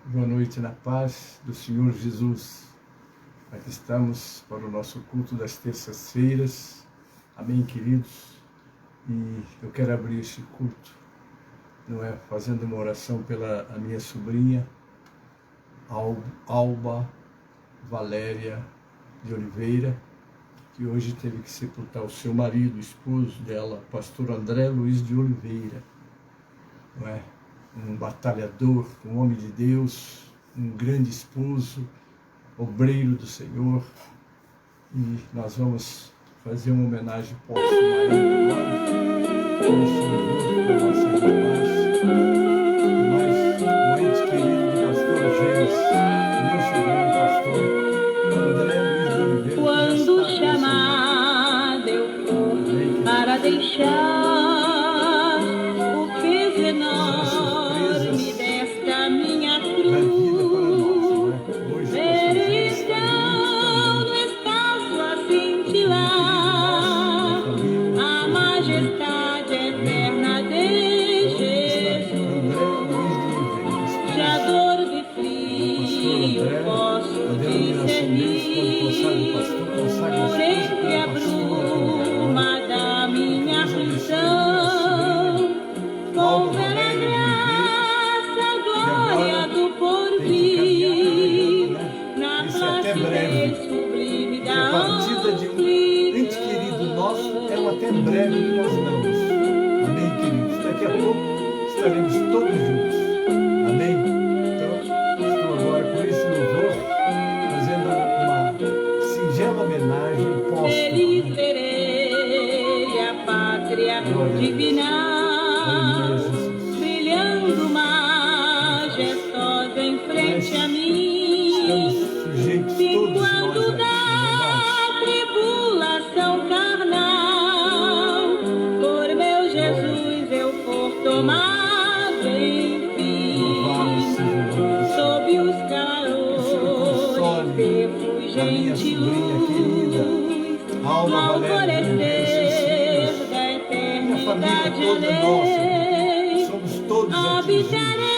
Boa noite na paz do Senhor Jesus. Aqui estamos para o nosso culto das terças-feiras. Amém, queridos? E eu quero abrir este culto, fazendo uma oração pela a minha sobrinha, Alba Valéria de Oliveira, que hoje teve que sepultar o seu marido, o esposo dela, pastor André Luiz de Oliveira. Um batalhador, um homem de Deus, um grande esposo, obreiro do Senhor. E nós vamos fazer uma homenagem póstuma a ele agora, com esse louvor para nossa irmã, mas o ente querido do pastor Gênesis, meu sobrinho pastor André Luiz de Oliveira. Quando chamado eu for para deixar o peso enorme desta minha cruz, ver então no espaço a cintilar a majestade eterna de Jesus. Já dor de frio posso discernir, sempre a bruma da minha aflição, com a graça, glória do porvir, na placidez sublime da partida de um ente querido nosso é até breve que nós damos. Amém, queridos? Daqui a pouco estaremos todos juntos. Amém? Então, estou agora com esse louvor, fazendo uma singela homenagem póstuma. Feliz verei a pátria divinal, brilhando majestosa em frente a mim, e quando da tribulação carnal, por meu Jesus eu for tomado, enfim, sob os calores refulgente luz, no alvorecer da eternidade além, habitarei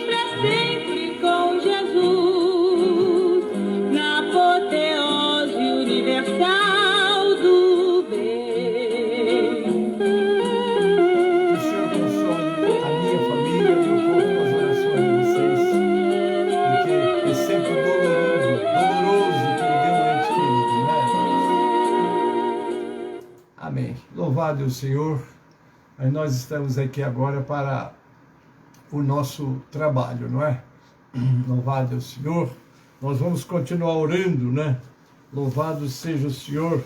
para sempre com Jesus, na apoteose universal do bem. Que o Senhor console a minha família e o povo com as orações de vocês, porque é sempre doloroso perder um ente querido, não é? Amém. Louvado é o Senhor. Mas nós estamos aqui agora para o nosso trabalho, não é? Louvado é o Senhor. Nós vamos continuar orando, né? Louvado seja o Senhor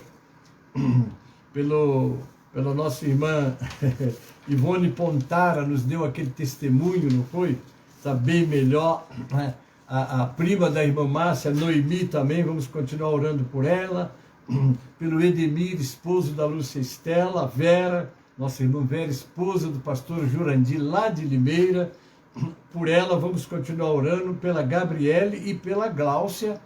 pela nossa irmã Ivone Pontara, nos deu aquele testemunho, não foi? Está bem melhor, né? A prima da irmã Márcia, Noemi, também, vamos continuar orando por ela, pelo Edemir, esposo da Lúcia Estela, a Vera, nossa irmã Vera, esposa do pastor Jurandir, lá de Limeira. Por ela vamos continuar orando, pela Gabriele e pela Gláucia.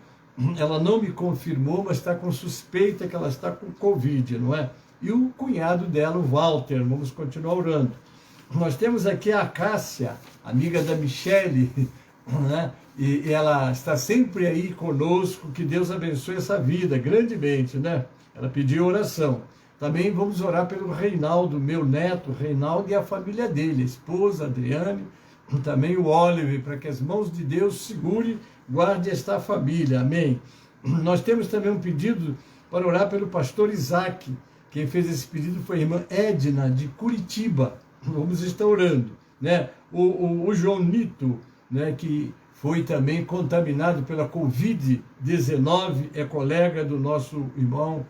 Ela não me confirmou, mas está com suspeita que ela está com Covid, não é? E o cunhado dela, o Walter, vamos continuar orando. Nós temos aqui a Cássia, amiga da Michele, né? E ela está sempre aí conosco, que Deus abençoe essa vida grandemente, né? Ela pediu oração. Também vamos orar pelo Reinaldo, meu neto, Reinaldo, e a família dele, a esposa, Adriane, também o Oliver, para que as mãos de Deus segure, guarde esta família, amém. Nós temos também um pedido para orar pelo pastor Isaac. Quem fez esse pedido foi a irmã Edna, de Curitiba. Vamos estar orando, né? O João Nito, né, que foi também contaminado pela Covid-19, é colega do nosso irmão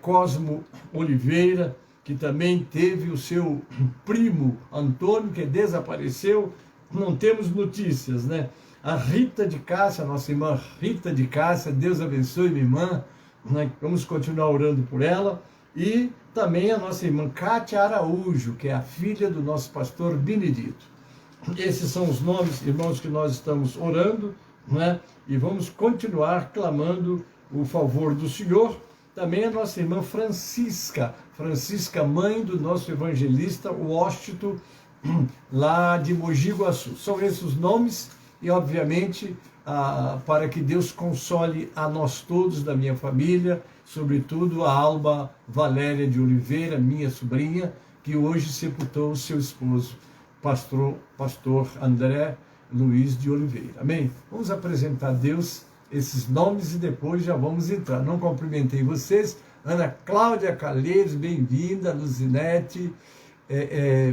Cosmo Oliveira, que também teve o seu primo Antônio, que desapareceu, não temos notícias, né? A Rita de Cássia, nossa irmã Rita de Cássia, Deus abençoe minha irmã, né? Vamos continuar orando por ela. E também a nossa irmã Cátia Araújo, que é a filha do nosso pastor Benedito. Esses são os nomes, irmãos, que nós estamos orando, né? E vamos continuar clamando o favor do Senhor. Também a nossa irmã Francisca, mãe do nosso evangelista Washington, lá de Mogi Guaçu. São esses os nomes e, obviamente, para que Deus console a nós todos da minha família, sobretudo a Alba Valéria de Oliveira, minha sobrinha, que hoje sepultou o seu esposo, pastor André Luiz de Oliveira. Amém? Vamos apresentar a Deus esses nomes e depois já vamos entrar. Não cumprimentei vocês. Ana Cláudia Calheiros, bem-vinda. Luzinete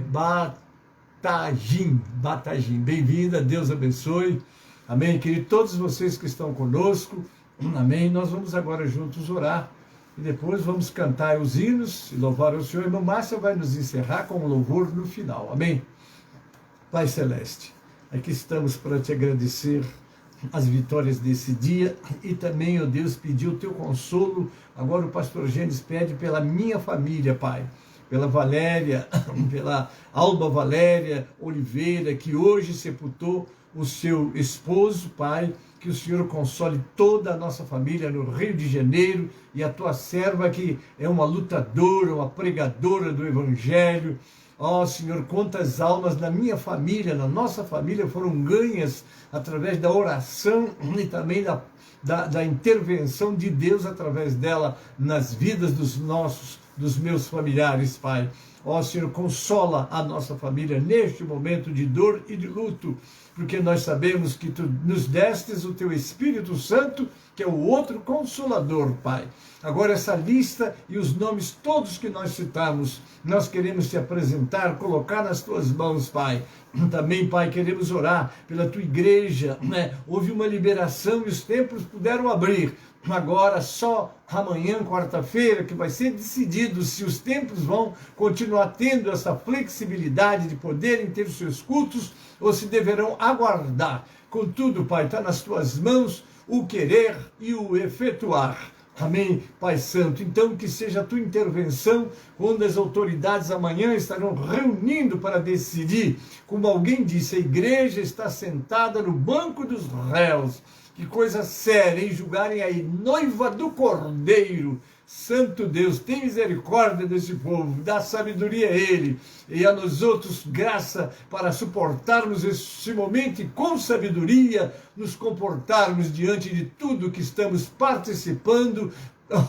Batagim, bem-vinda. Deus abençoe. Amém, querido? Todos vocês que estão conosco, amém? Nós vamos agora juntos orar e depois vamos cantar os hinos e louvar o Senhor. Irmã Márcia vai nos encerrar com um louvor no final. Amém? Pai Celeste, aqui estamos para te agradecer as vitórias desse dia e também, ó Deus, pedir o teu consolo. Agora o pastor Gênesis pede pela minha família, Pai, pela Valéria, pela Alba Valéria Oliveira, que hoje sepultou o seu esposo, Pai, que o Senhor console toda a nossa família no Rio de Janeiro, e a tua serva que é uma lutadora, uma pregadora do Evangelho. Ó Senhor, quantas almas na minha família, na nossa família, foram ganhas através da oração e também da intervenção de Deus através dela nas vidas dos meus familiares, Pai. Ó Senhor, consola a nossa família neste momento de dor e de luto, porque nós sabemos que tu nos destes o teu Espírito Santo, que é o outro consolador, Pai. Agora essa lista e os nomes todos que nós citamos, nós queremos te apresentar, colocar nas tuas mãos, Pai. Também, Pai, queremos orar pela tua igreja, né? Houve uma liberação e os templos puderam abrir. Agora só amanhã, quarta-feira, que vai ser decidido se os templos vão continuar tendo essa flexibilidade de poderem ter os seus cultos ou se deverão aguardar. Contudo, Pai, está nas tuas mãos o querer e o efetuar. Amém, Pai Santo. Então que seja a tua intervenção quando as autoridades amanhã estarão reunindo para decidir. Como alguém disse, a igreja está sentada no banco dos réus. Que coisa séria, em julgarem a noiva do Cordeiro. Santo Deus, tem misericórdia desse povo, dá sabedoria a ele e a nós outros graça para suportarmos esse momento e com sabedoria nos comportarmos diante de tudo que estamos participando,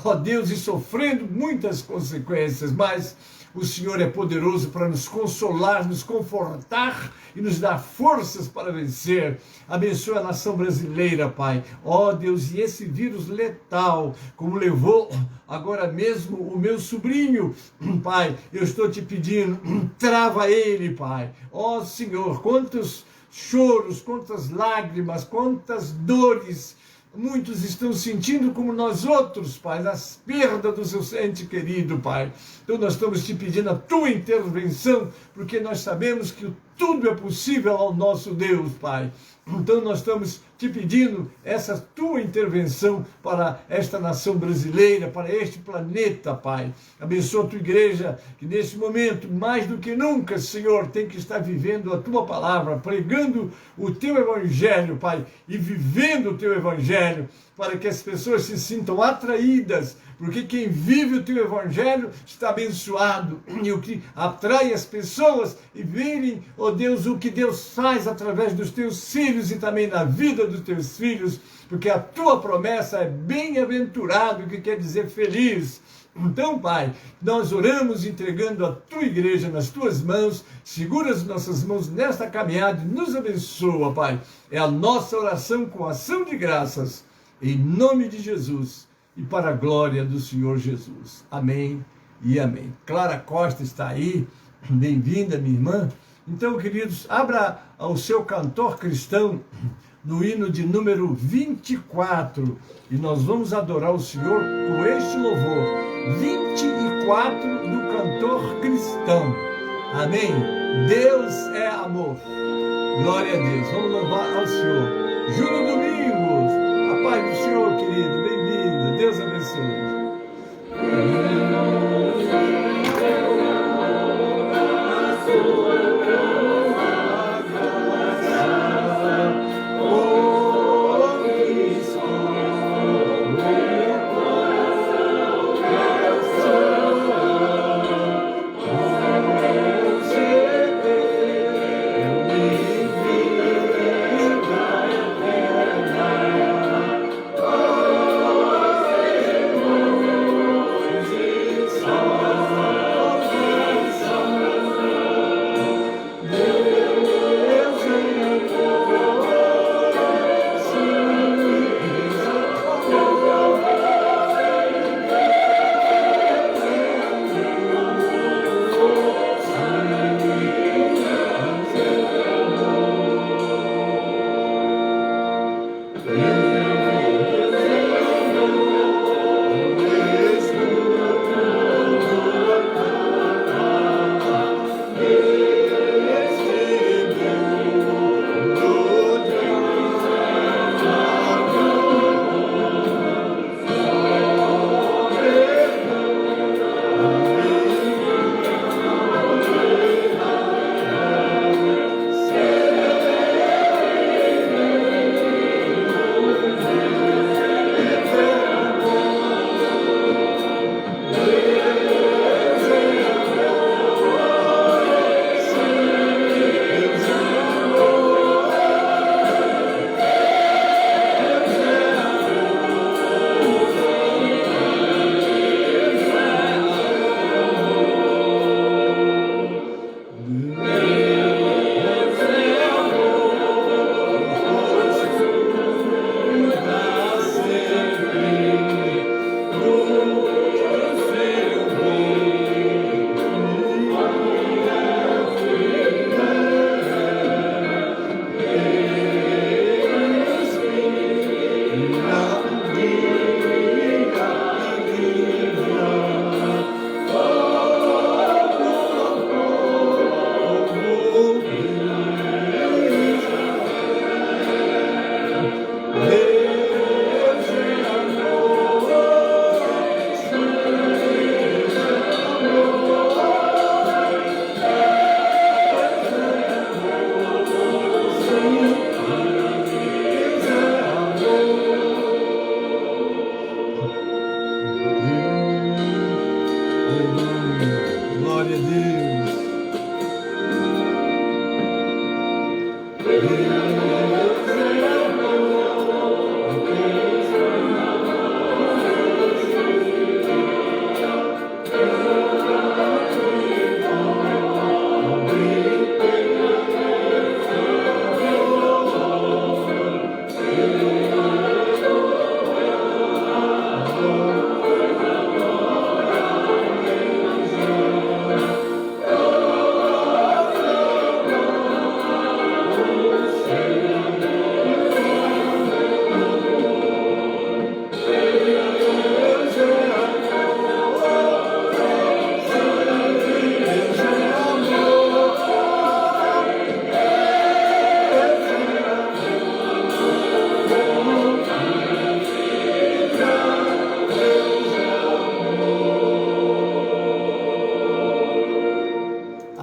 ó Deus, e sofrendo muitas consequências, mas o Senhor é poderoso para nos consolar, nos confortar e nos dar forças para vencer. Abençoa a nação brasileira, Pai. Ó Deus, e esse vírus letal, como levou agora mesmo o meu sobrinho, Pai, eu estou te pedindo, trava ele, Pai. Ó Senhor, quantos choros, quantas lágrimas, quantas dores muitos estão sentindo como nós outros, Pai, nas perdas do seu ente querido, Pai. Então nós estamos te pedindo a tua intervenção, porque nós sabemos que tudo é possível ao nosso Deus, Pai. Então nós estamos te pedindo essa tua intervenção para esta nação brasileira, para este planeta, Pai. Abençoa a tua igreja, que nesse momento, mais do que nunca, Senhor, tem que estar vivendo a tua palavra, pregando o teu evangelho, Pai, e vivendo o teu evangelho, para que as pessoas se sintam atraídas, porque quem vive o teu evangelho está abençoado, e o que atrai as pessoas e verem, ó Deus, o que Deus faz através dos teus filhos e também na vida dos teus filhos, porque a tua promessa é bem-aventurado, que quer dizer feliz. Então, Pai, nós oramos entregando a tua igreja nas tuas mãos, segura as nossas mãos nesta caminhada e nos abençoa, Pai. É a nossa oração com ação de graças, em nome de Jesus e para a glória do Senhor Jesus. Amém e amém. Clara Costa está aí, bem-vinda, minha irmã. Então, queridos, abra o seu cantor cristão no hino de número 24 e nós vamos adorar o Senhor com este louvor. 24 do cantor cristão. Amém? Deus é amor. Glória a Deus. Vamos louvar ao Senhor. Júlio Domingos, a paz do Senhor, querido. Bem-vindo. Deus abençoe.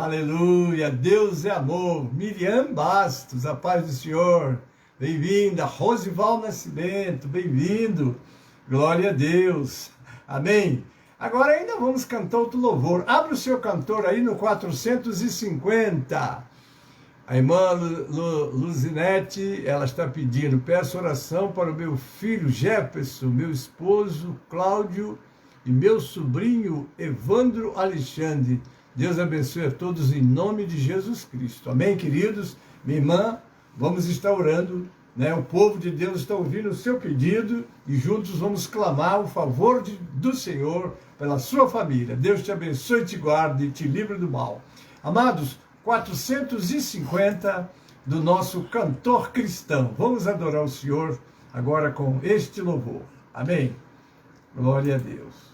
Aleluia, Deus é amor. Miriam Bastos, a paz do Senhor. Bem-vinda. Rosival Nascimento, bem-vindo. Glória a Deus. Amém. Agora ainda vamos cantar outro louvor. Abre o seu cantor aí no 450. A irmã Luzinete, ela está pedindo, peço oração para o meu filho Jefferson, meu esposo Cláudio e meu sobrinho Evandro Alexandre. Deus abençoe a todos em nome de Jesus Cristo. Amém, queridos? Minha irmã, vamos estar orando, né? O povo de Deus está ouvindo o seu pedido e juntos vamos clamar o favor do Senhor pela sua família. Deus te abençoe, te guarde e te livre do mal. Amados, 450 do nosso cantor cristão. Vamos adorar o Senhor agora com este louvor. Amém? Glória a Deus.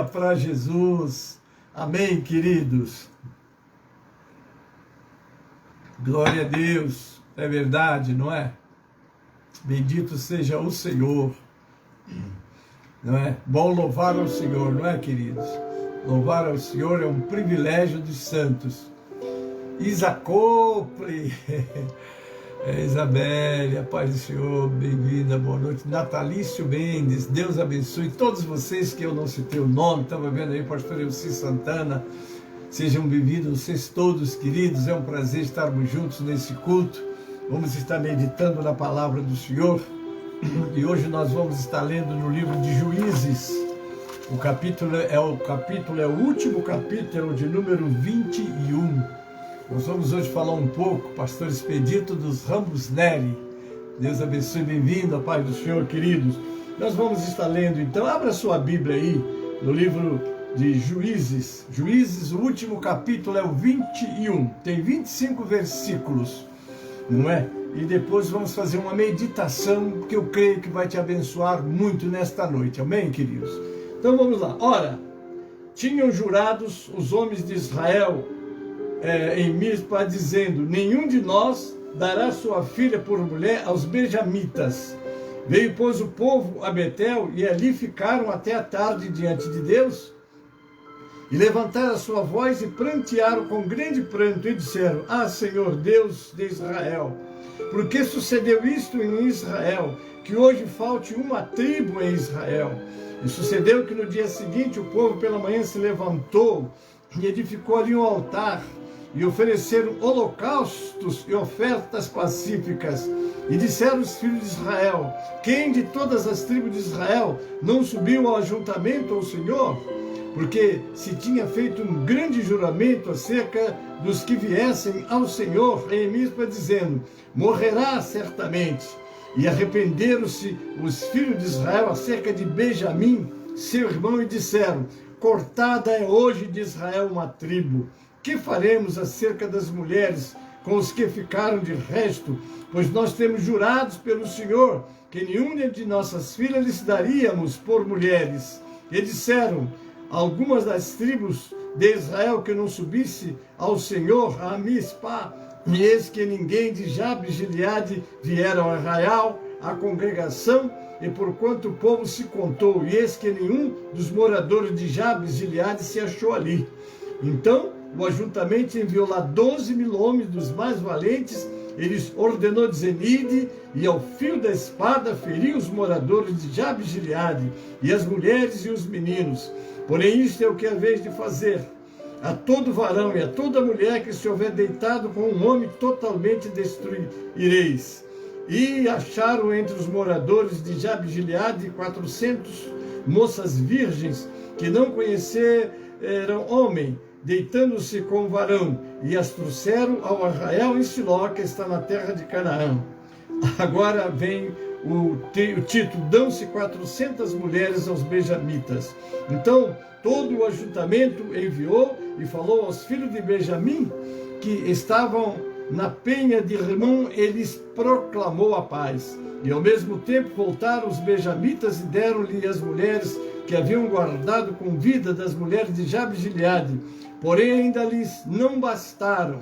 para Jesus. Amém, queridos? Glória a Deus. É verdade, não é? Bendito seja o Senhor. Não é? Bom louvar ao Senhor, não é, queridos? Louvar ao Senhor é um privilégio dos santos. Isacople, Isabelle, a paz do Senhor, bem-vinda, boa noite. Natalício Mendes, Deus abençoe todos vocês que eu não citei o nome, estava vendo aí, pastor Elci Santana, sejam bem-vindos, vocês todos queridos, é um prazer estarmos juntos nesse culto. Vamos estar meditando na palavra do Senhor e hoje nós vamos estar lendo no livro de Juízes. O capítulo é o último capítulo de número 21. Nós vamos hoje falar um pouco, pastor Expedito dos Ramos Neri. Deus abençoe, bem-vindo, a paz do Senhor, queridos. Nós vamos estar lendo, então, abra sua Bíblia aí, no livro de Juízes. Juízes, o último capítulo é o 21. Tem 25 versículos, não é? E depois vamos fazer uma meditação que eu creio que vai te abençoar muito nesta noite. Amém, queridos? Então vamos lá. Ora, tinham jurados os homens de Israel em Mispa, dizendo: nenhum de nós dará sua filha por mulher aos benjamitas. Veio, pois, o povo a Betel, e ali ficaram até a tarde diante de Deus, e levantaram a sua voz e prantearam com grande pranto, e disseram: ah, Senhor Deus de Israel, por que sucedeu isto em Israel, que hoje falte uma tribo em Israel? E sucedeu que no dia seguinte o povo pela manhã se levantou e edificou ali um altar, e ofereceram holocaustos e ofertas pacíficas. E disseram os filhos de Israel: quem de todas as tribos de Israel não subiu ao ajuntamento ao Senhor? Porque se tinha feito um grande juramento acerca dos que viessem ao Senhor em Mispa, dizendo: morrerá certamente. E arrependeram-se os filhos de Israel acerca de Benjamim, seu irmão, e disseram: cortada é hoje de Israel uma tribo. Que faremos acerca das mulheres com os que ficaram de resto? Pois nós temos jurados pelo Senhor que nenhuma de nossas filhas lhes daríamos por mulheres. E disseram algumas das tribos de Israel que não subisse ao Senhor a Mispa. E eis que ninguém de Jabes de Gileade vieram ao arraial, à congregação, e porquanto o povo se contou, e eis que nenhum dos moradores de Jabes de Gileade se achou ali. Então o ajuntamento enviou lá 12.000 homens dos mais valentes. Eles ordenou, dizendo: ide, e ao fio da espada feriu os moradores de Jabes de Gileade, e as mulheres e os meninos. Porém isto é o que é vez de fazer: a todo varão e a toda mulher que se houver deitado com um homem, totalmente destruireis. E acharam entre os moradores de Jabes de Gileade 400 moças virgens que não conheceram homem, deitando-se com o varão, e as trouxeram ao arraial em Siló, que está na terra de Canaã. Agora vem o título: dão-se 400 mulheres aos benjamitas. Então todo o ajuntamento enviou e falou aos filhos de Benjamim que estavam na penha de Rimon, e lhes proclamou a paz. E ao mesmo tempo voltaram os benjamitas e deram-lhe as mulheres que haviam guardado com vida das mulheres de Jabes de Gileade, porém ainda lhes não bastaram.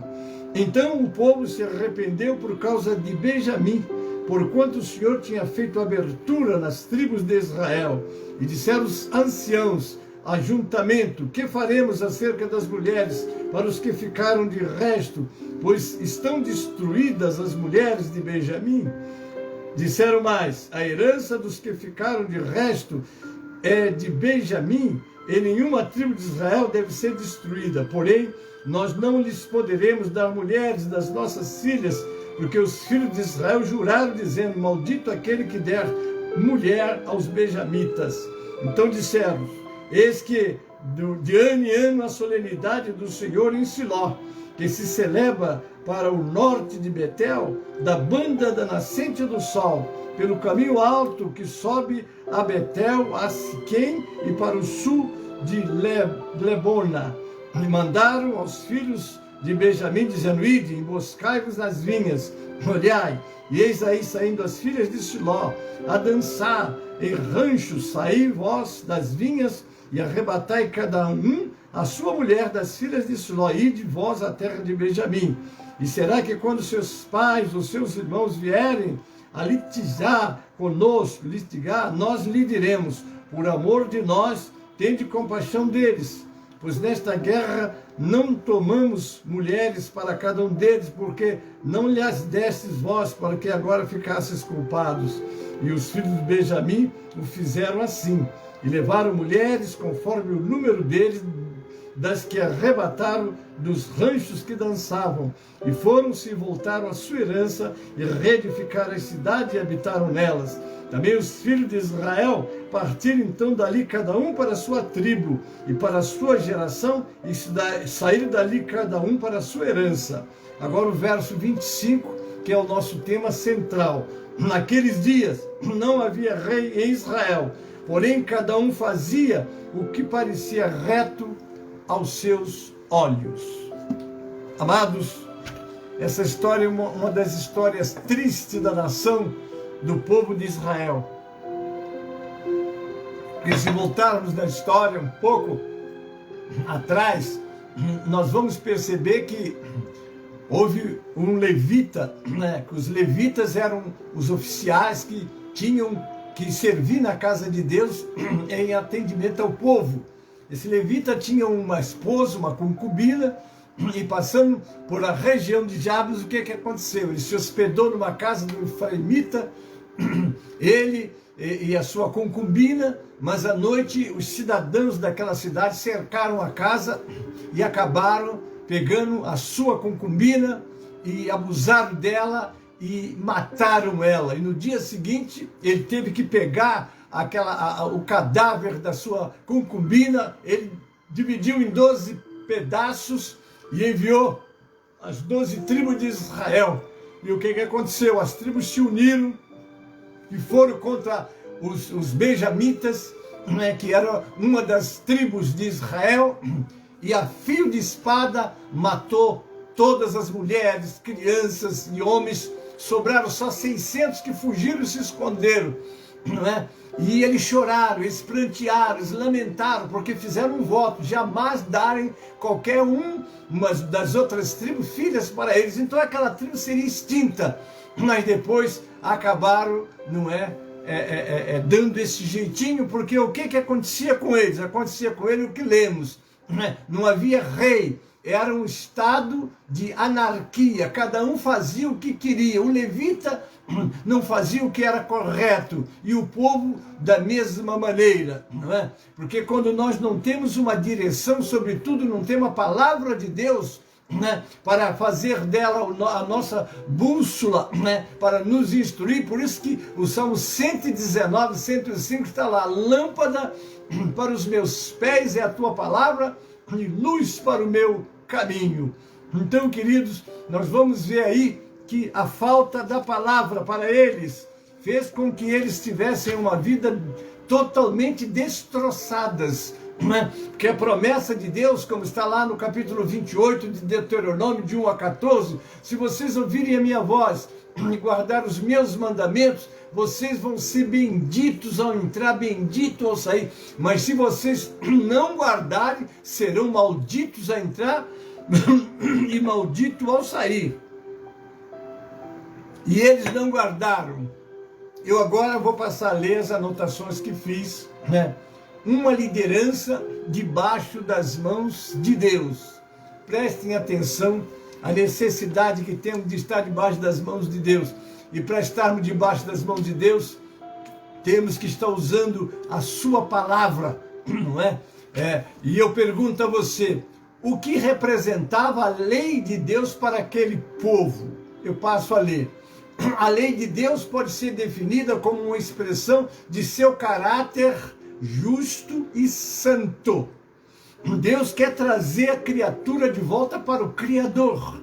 Então o povo se arrependeu por causa de Benjamim, porquanto o Senhor tinha feito abertura nas tribos de Israel. E disseram os anciãos: ajuntamento, que faremos acerca das mulheres para os que ficaram de resto, pois estão destruídas as mulheres de Benjamim? Disseram mais: a herança dos que ficaram de resto é de Benjamim, e nenhuma tribo de Israel deve ser destruída. Porém, nós não lhes poderemos dar mulheres das nossas filhas, porque os filhos de Israel juraram, dizendo: maldito aquele que der mulher aos benjamitas. Então disseram: eis que de ano em ano a solenidade do Senhor em Siló, que se celebra para o norte de Betel, da banda da nascente do sol, pelo caminho alto que sobe a Betel, a Siquém, e para o sul de Lebona. E mandaram aos filhos de Benjamim, dizendo: ide, emboscai-vos nas vinhas, olhai, e eis aí saindo as filhas de Siló a dançar em ranchos, saí vós das vinhas, e arrebatai cada um a sua mulher das filhas de Siló, e de vós à terra de Benjamim. E será que quando seus pais ou seus irmãos vierem a litigar conosco, nós lhe diremos, por amor de nós, tende compaixão deles, pois nesta guerra não tomamos mulheres para cada um deles, porque não lhes destes vós, para que agora ficasseis culpados. E os filhos de Benjamim o fizeram assim, e levaram mulheres conforme o número deles, das que arrebataram dos ranchos que dançavam, e foram-se e voltaram à sua herança, e reedificaram as cidades e habitaram nelas. Também os filhos de Israel partiram então dali cada um para a sua tribo, e para a sua geração, e saíram dali cada um para a sua herança. Agora o verso 25, que é o nosso tema central. Naqueles dias não havia rei em Israel, porém cada um fazia o que parecia reto aos seus olhos. Amados, essa história é uma das histórias tristes da nação, do povo de Israel. E se voltarmos na história um pouco atrás, nós vamos perceber que houve um levita, né? Que os levitas eram os oficiais que tinham que servir na casa de Deus em atendimento ao povo. Esse levita tinha uma esposa, uma concubina, e passando por a região de Jabes, o que aconteceu? Ele se hospedou numa casa do efraimita, ele e a sua concubina, mas à noite os cidadãos daquela cidade cercaram a casa e acabaram pegando a sua concubina e abusaram dela e mataram ela. E no dia seguinte ele teve que pegar o cadáver da sua concubina, ele dividiu em 12 pedaços e enviou as 12 tribos de Israel. E o que aconteceu? As tribos se uniram e foram contra os benjamitas, né, que era uma das tribos de Israel, e a fio de espada matou todas as mulheres, crianças e homens. Sobraram só 600 que fugiram e se esconderam, né? E eles choraram, eles prantearam, eles lamentaram, porque fizeram um voto, jamais darem qualquer uma das outras tribos filhas para eles. Então aquela tribo seria extinta, mas depois acabaram, não dando esse jeitinho, porque o que acontecia com eles? Acontecia com eles o que lemos, né? Não havia rei. Era um estado de anarquia, cada um fazia o que queria. O levita não fazia o que era correto, e o povo da mesma maneira, não é? Porque quando nós não temos uma direção, sobretudo não temos a palavra de Deus, né, para fazer dela a nossa bússola, né, para nos instruir, por isso que o Salmo 119, 105 está lá: lâmpada para os meus pés é a tua palavra, e luz para o meu caminho. Então, queridos, nós vamos ver aí que a falta da palavra para eles fez com que eles tivessem uma vida totalmente destroçadas, né? Porque a promessa de Deus, como está lá no capítulo 28 de Deuteronômio, de 1 a 14, se vocês ouvirem a minha voz e guardar os meus mandamentos, vocês vão ser benditos ao entrar, bendito ao sair. Mas se vocês não guardarem, serão malditos a entrar e maldito ao sair. E eles não guardaram. Eu agora vou passar a ler as anotações que fiz, né? Uma liderança debaixo das mãos de Deus. Prestem atenção à necessidade que temos de estar debaixo das mãos de Deus. E para estarmos debaixo das mãos de Deus, temos que estar usando a sua palavra, não é? E eu pergunto a você, o que representava a lei de Deus para aquele povo? Eu passo a ler. A lei de Deus pode ser definida como uma expressão de seu caráter justo e santo. Deus quer trazer a criatura de volta para o Criador.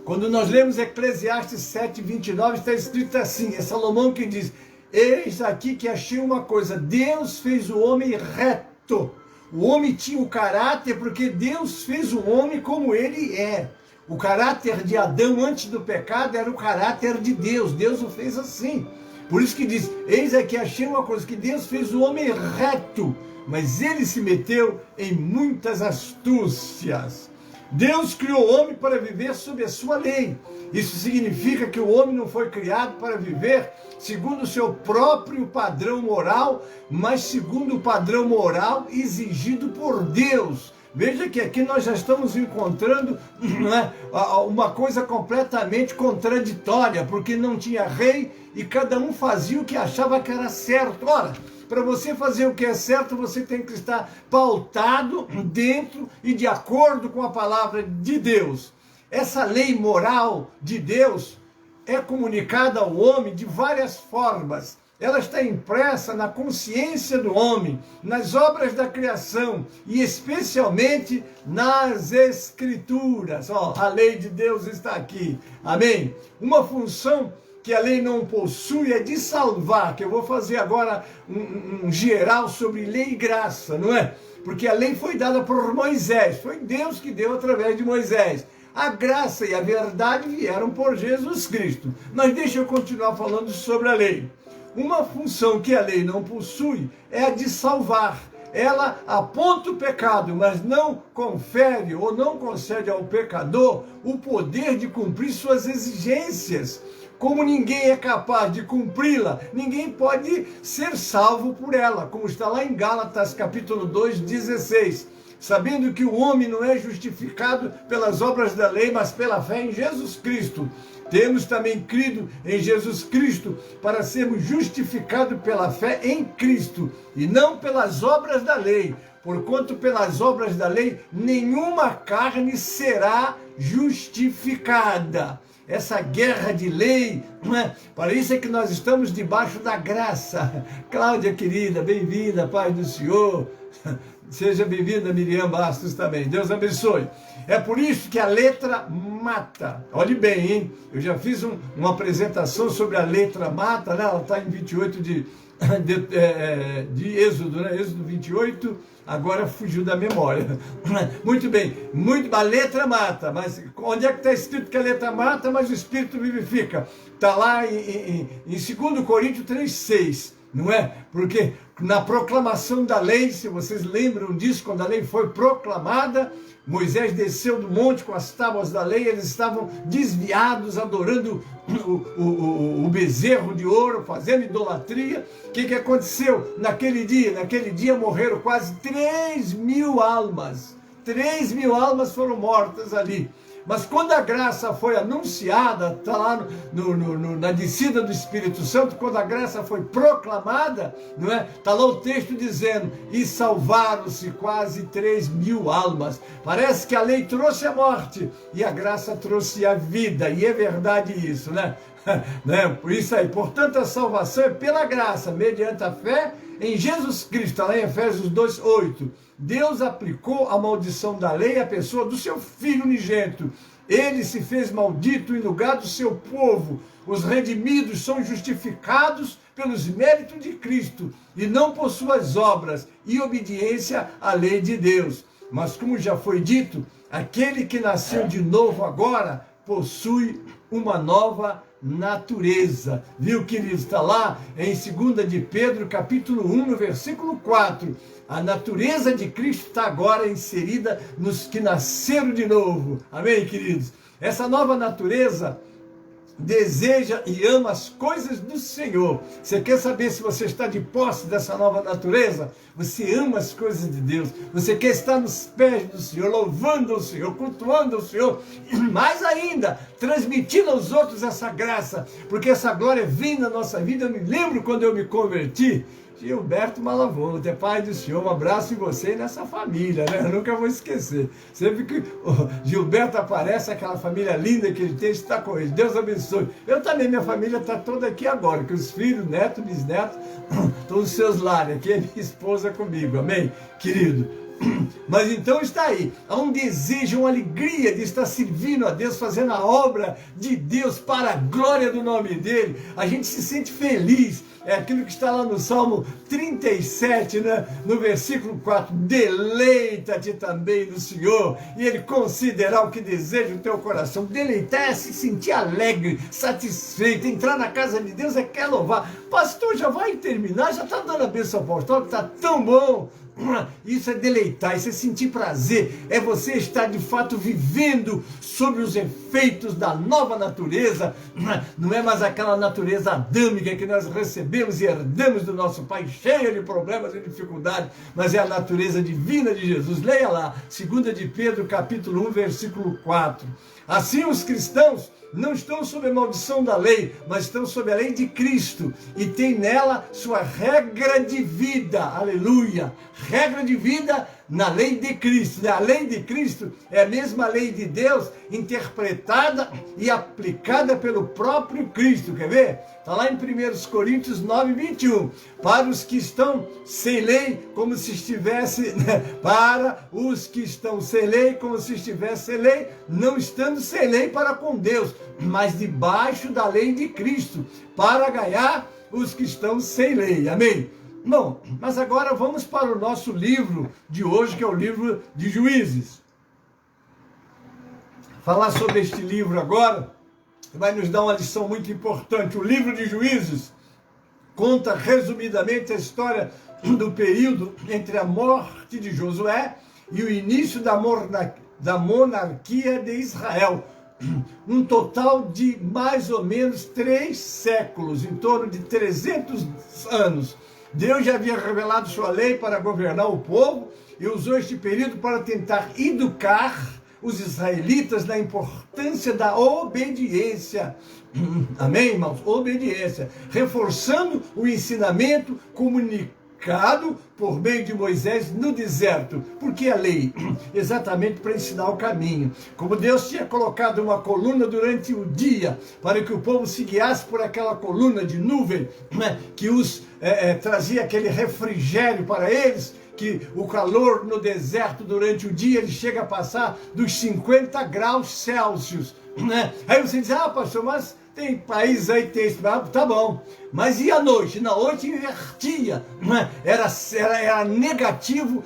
Quando nós lemos Eclesiastes 7:29, está escrito assim, é Salomão que diz: eis aqui que achei uma coisa, Deus fez o homem reto. O homem tinha o caráter porque Deus fez o homem como ele é. O caráter de Adão antes do pecado era o caráter de Deus. Deus o fez assim. Por isso que diz, eis aqui achei uma coisa, que Deus fez o homem reto, mas ele se meteu em muitas astúcias. Deus criou o homem para viver sob a sua lei. Isso significa que o homem não foi criado para viver segundo o seu próprio padrão moral, mas segundo o padrão moral exigido por Deus. Veja que aqui nós já estamos encontrando uma coisa completamente contraditória, porque não tinha rei e cada um fazia o que achava que era certo. Ora, para você fazer o que é certo, você tem que estar pautado dentro e de acordo com a palavra de Deus. Essa lei moral de Deus é comunicada ao homem de várias formas. Ela está impressa na consciência do homem, nas obras da criação e especialmente nas Escrituras. A lei de Deus está aqui. Amém? Uma função que a lei não possui é de salvar, que eu vou fazer agora um geral sobre lei e graça, não é? Porque a lei foi dada por Moisés, foi Deus que deu através de Moisés. A graça e a verdade vieram por Jesus Cristo. Mas deixa eu continuar falando sobre a lei. Uma função que a lei não possui é a de salvar. Ela aponta o pecado, mas não confere ou não concede ao pecador o poder de cumprir suas exigências. Como ninguém é capaz de cumpri-la, ninguém pode ser salvo por ela, como está lá em Gálatas capítulo 2, 16. Sabendo que o homem não é justificado pelas obras da lei, mas pela fé em Jesus Cristo. Temos também crido em Jesus Cristo para sermos justificados pela fé em Cristo e não pelas obras da lei. Porquanto pelas obras da lei nenhuma carne será justificada. Essa guerra de lei, para isso é que nós estamos debaixo da graça. Cláudia querida, bem-vinda, paz do Senhor. Seja bem-vinda, Miriam Bastos também. Deus abençoe. É por isso que a letra mata. Olhe bem, hein? Eu já fiz uma apresentação sobre a letra mata, né? Ela está em 28 de Êxodo, né? Êxodo 28, agora fugiu da memória. Muito bem, a letra mata, mas onde é que está escrito que a letra mata, mas o Espírito vivifica? Está lá em 2 Coríntios 3,6. Não é? Porque na proclamação da lei, se vocês lembram disso, quando a lei foi proclamada, Moisés desceu do monte com as tábuas da lei, eles estavam desviados, adorando o bezerro de ouro, fazendo idolatria. O que aconteceu naquele dia? Naquele dia morreram quase 3.000 almas. 3.000 almas foram mortas ali. Mas quando a graça foi anunciada, está lá na descida do Espírito Santo, quando a graça foi proclamada, não é? Está lá o texto dizendo, e salvaram-se quase 3.000 almas. Parece que a lei trouxe a morte e a graça trouxe a vida, e é verdade isso, né? Por isso aí, portanto a salvação é pela graça, mediante a fé em Jesus Cristo, lá em Efésios 2:8. Deus aplicou a maldição da lei à pessoa do seu Filho unigênito. Ele se fez maldito em lugar do seu povo. Os redimidos são justificados pelos méritos de Cristo e não por suas obras e obediência à lei de Deus. Mas como já foi dito, aquele que nasceu de novo agora possui uma nova natureza. Viu, queridos? Está lá em 2 de Pedro, capítulo 1, no versículo 4. A natureza de Cristo está agora inserida nos que nasceram de novo. Amém, queridos? Essa nova natureza deseja e ama as coisas do Senhor. Você quer saber se você está de posse dessa nova natureza? Você ama as coisas de Deus. Você quer estar nos pés do Senhor, louvando o Senhor, cultuando o Senhor. E mais ainda, transmitindo aos outros essa graça. Porque essa glória vem na nossa vida. Eu me lembro quando eu me converti. Gilberto Malavonte, é pai do Senhor, um abraço em você e nessa família, né? Eu nunca vou esquecer. Sempre que o Gilberto aparece, aquela família linda que ele tem, está com ele. Deus abençoe. Eu também, minha família está toda aqui agora, que os filhos, netos, bisnetos, estão nos seus lares, aqui é minha esposa comigo, amém? Querido, Mas então está aí, há um desejo, uma alegria de estar servindo a Deus, fazendo a obra de Deus para a glória do nome dele. A gente se sente feliz. É aquilo que está lá no Salmo 37, né? No versículo 4, deleita-te também no Senhor, e Ele considerará o que deseja o teu coração. Deleitar é se sentir alegre, satisfeito, entrar na casa de Deus é quer louvar. Pastor, já vai terminar, já está dando a bênção apostólica, está tão bom. Isso é deleitar, isso é sentir prazer, é você estar de fato vivendo sobre os efeitos da nova natureza. Não é mais aquela natureza adâmica que nós recebemos e herdamos do nosso pai, cheia de problemas e dificuldades, mas é a natureza divina de Jesus. Leia lá, 2 de Pedro, capítulo 1, versículo 4. Assim os cristãos não estão sob a maldição da lei, mas estão sob a lei de Cristo e tem nela sua regra de vida, aleluia, regra de vida na lei de Cristo. A lei de Cristo é a mesma lei de Deus interpretada e aplicada pelo próprio Cristo, quer ver? Está lá em 1 Coríntios 9, 21, para os que estão sem lei, como se estivesse, para os que estão sem lei, como se estivesse sem lei, não estando sem lei para com Deus, mas debaixo da lei de Cristo, para ganhar os que estão sem lei, amém? Bom, mas agora vamos para o nosso livro de hoje, que é o livro de Juízes. Falar sobre este livro agora vai nos dar uma lição muito importante. O livro de Juízes conta resumidamente a história do período entre a morte de Josué e o início da monarquia de Israel. Um total de mais ou menos 3 séculos, em torno de 300 anos. Deus já havia revelado sua lei para governar o povo e usou este período para tentar educar os israelitas na importância da obediência. Amém, irmãos? Obediência. Reforçando o ensinamento comunicado por meio de Moisés no deserto. Por que a lei? Exatamente para ensinar o caminho. Como Deus tinha colocado uma coluna durante o dia, para que o povo se guiasse por aquela coluna de nuvem, né, que os trazia aquele refrigério para eles, que o calor no deserto durante o dia ele chega a passar dos 50 graus Celsius, né? Aí você diz, pastor, mas tem país aí que tem esse, tá bom, mas e a noite? Na noite invertia, né? Era negativo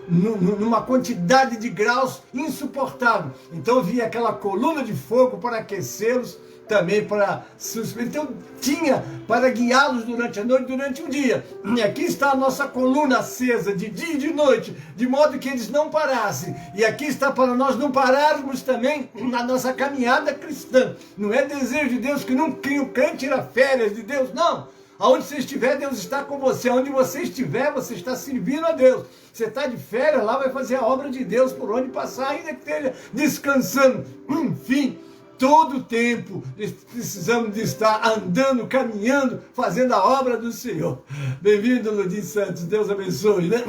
numa quantidade de graus insuportável. Então vinha aquela coluna de fogo para aquecê-los, também para suspender. Então tinha para guiá-los durante a noite, durante o dia. E aqui está a nossa coluna acesa de dia e de noite, de modo que eles não parassem. E aqui está para nós não pararmos também na nossa caminhada cristã. Não é desejo de Deus que o crente tira férias de Deus, não. Aonde você estiver, Deus está com você. Aonde você estiver, você está servindo a Deus. Você está de férias lá, vai fazer a obra de Deus por onde passar, ainda que esteja descansando. Enfim, todo o tempo precisamos de estar andando, caminhando, fazendo a obra do Senhor. Bem-vindo, Ludim Santos, Deus abençoe, né?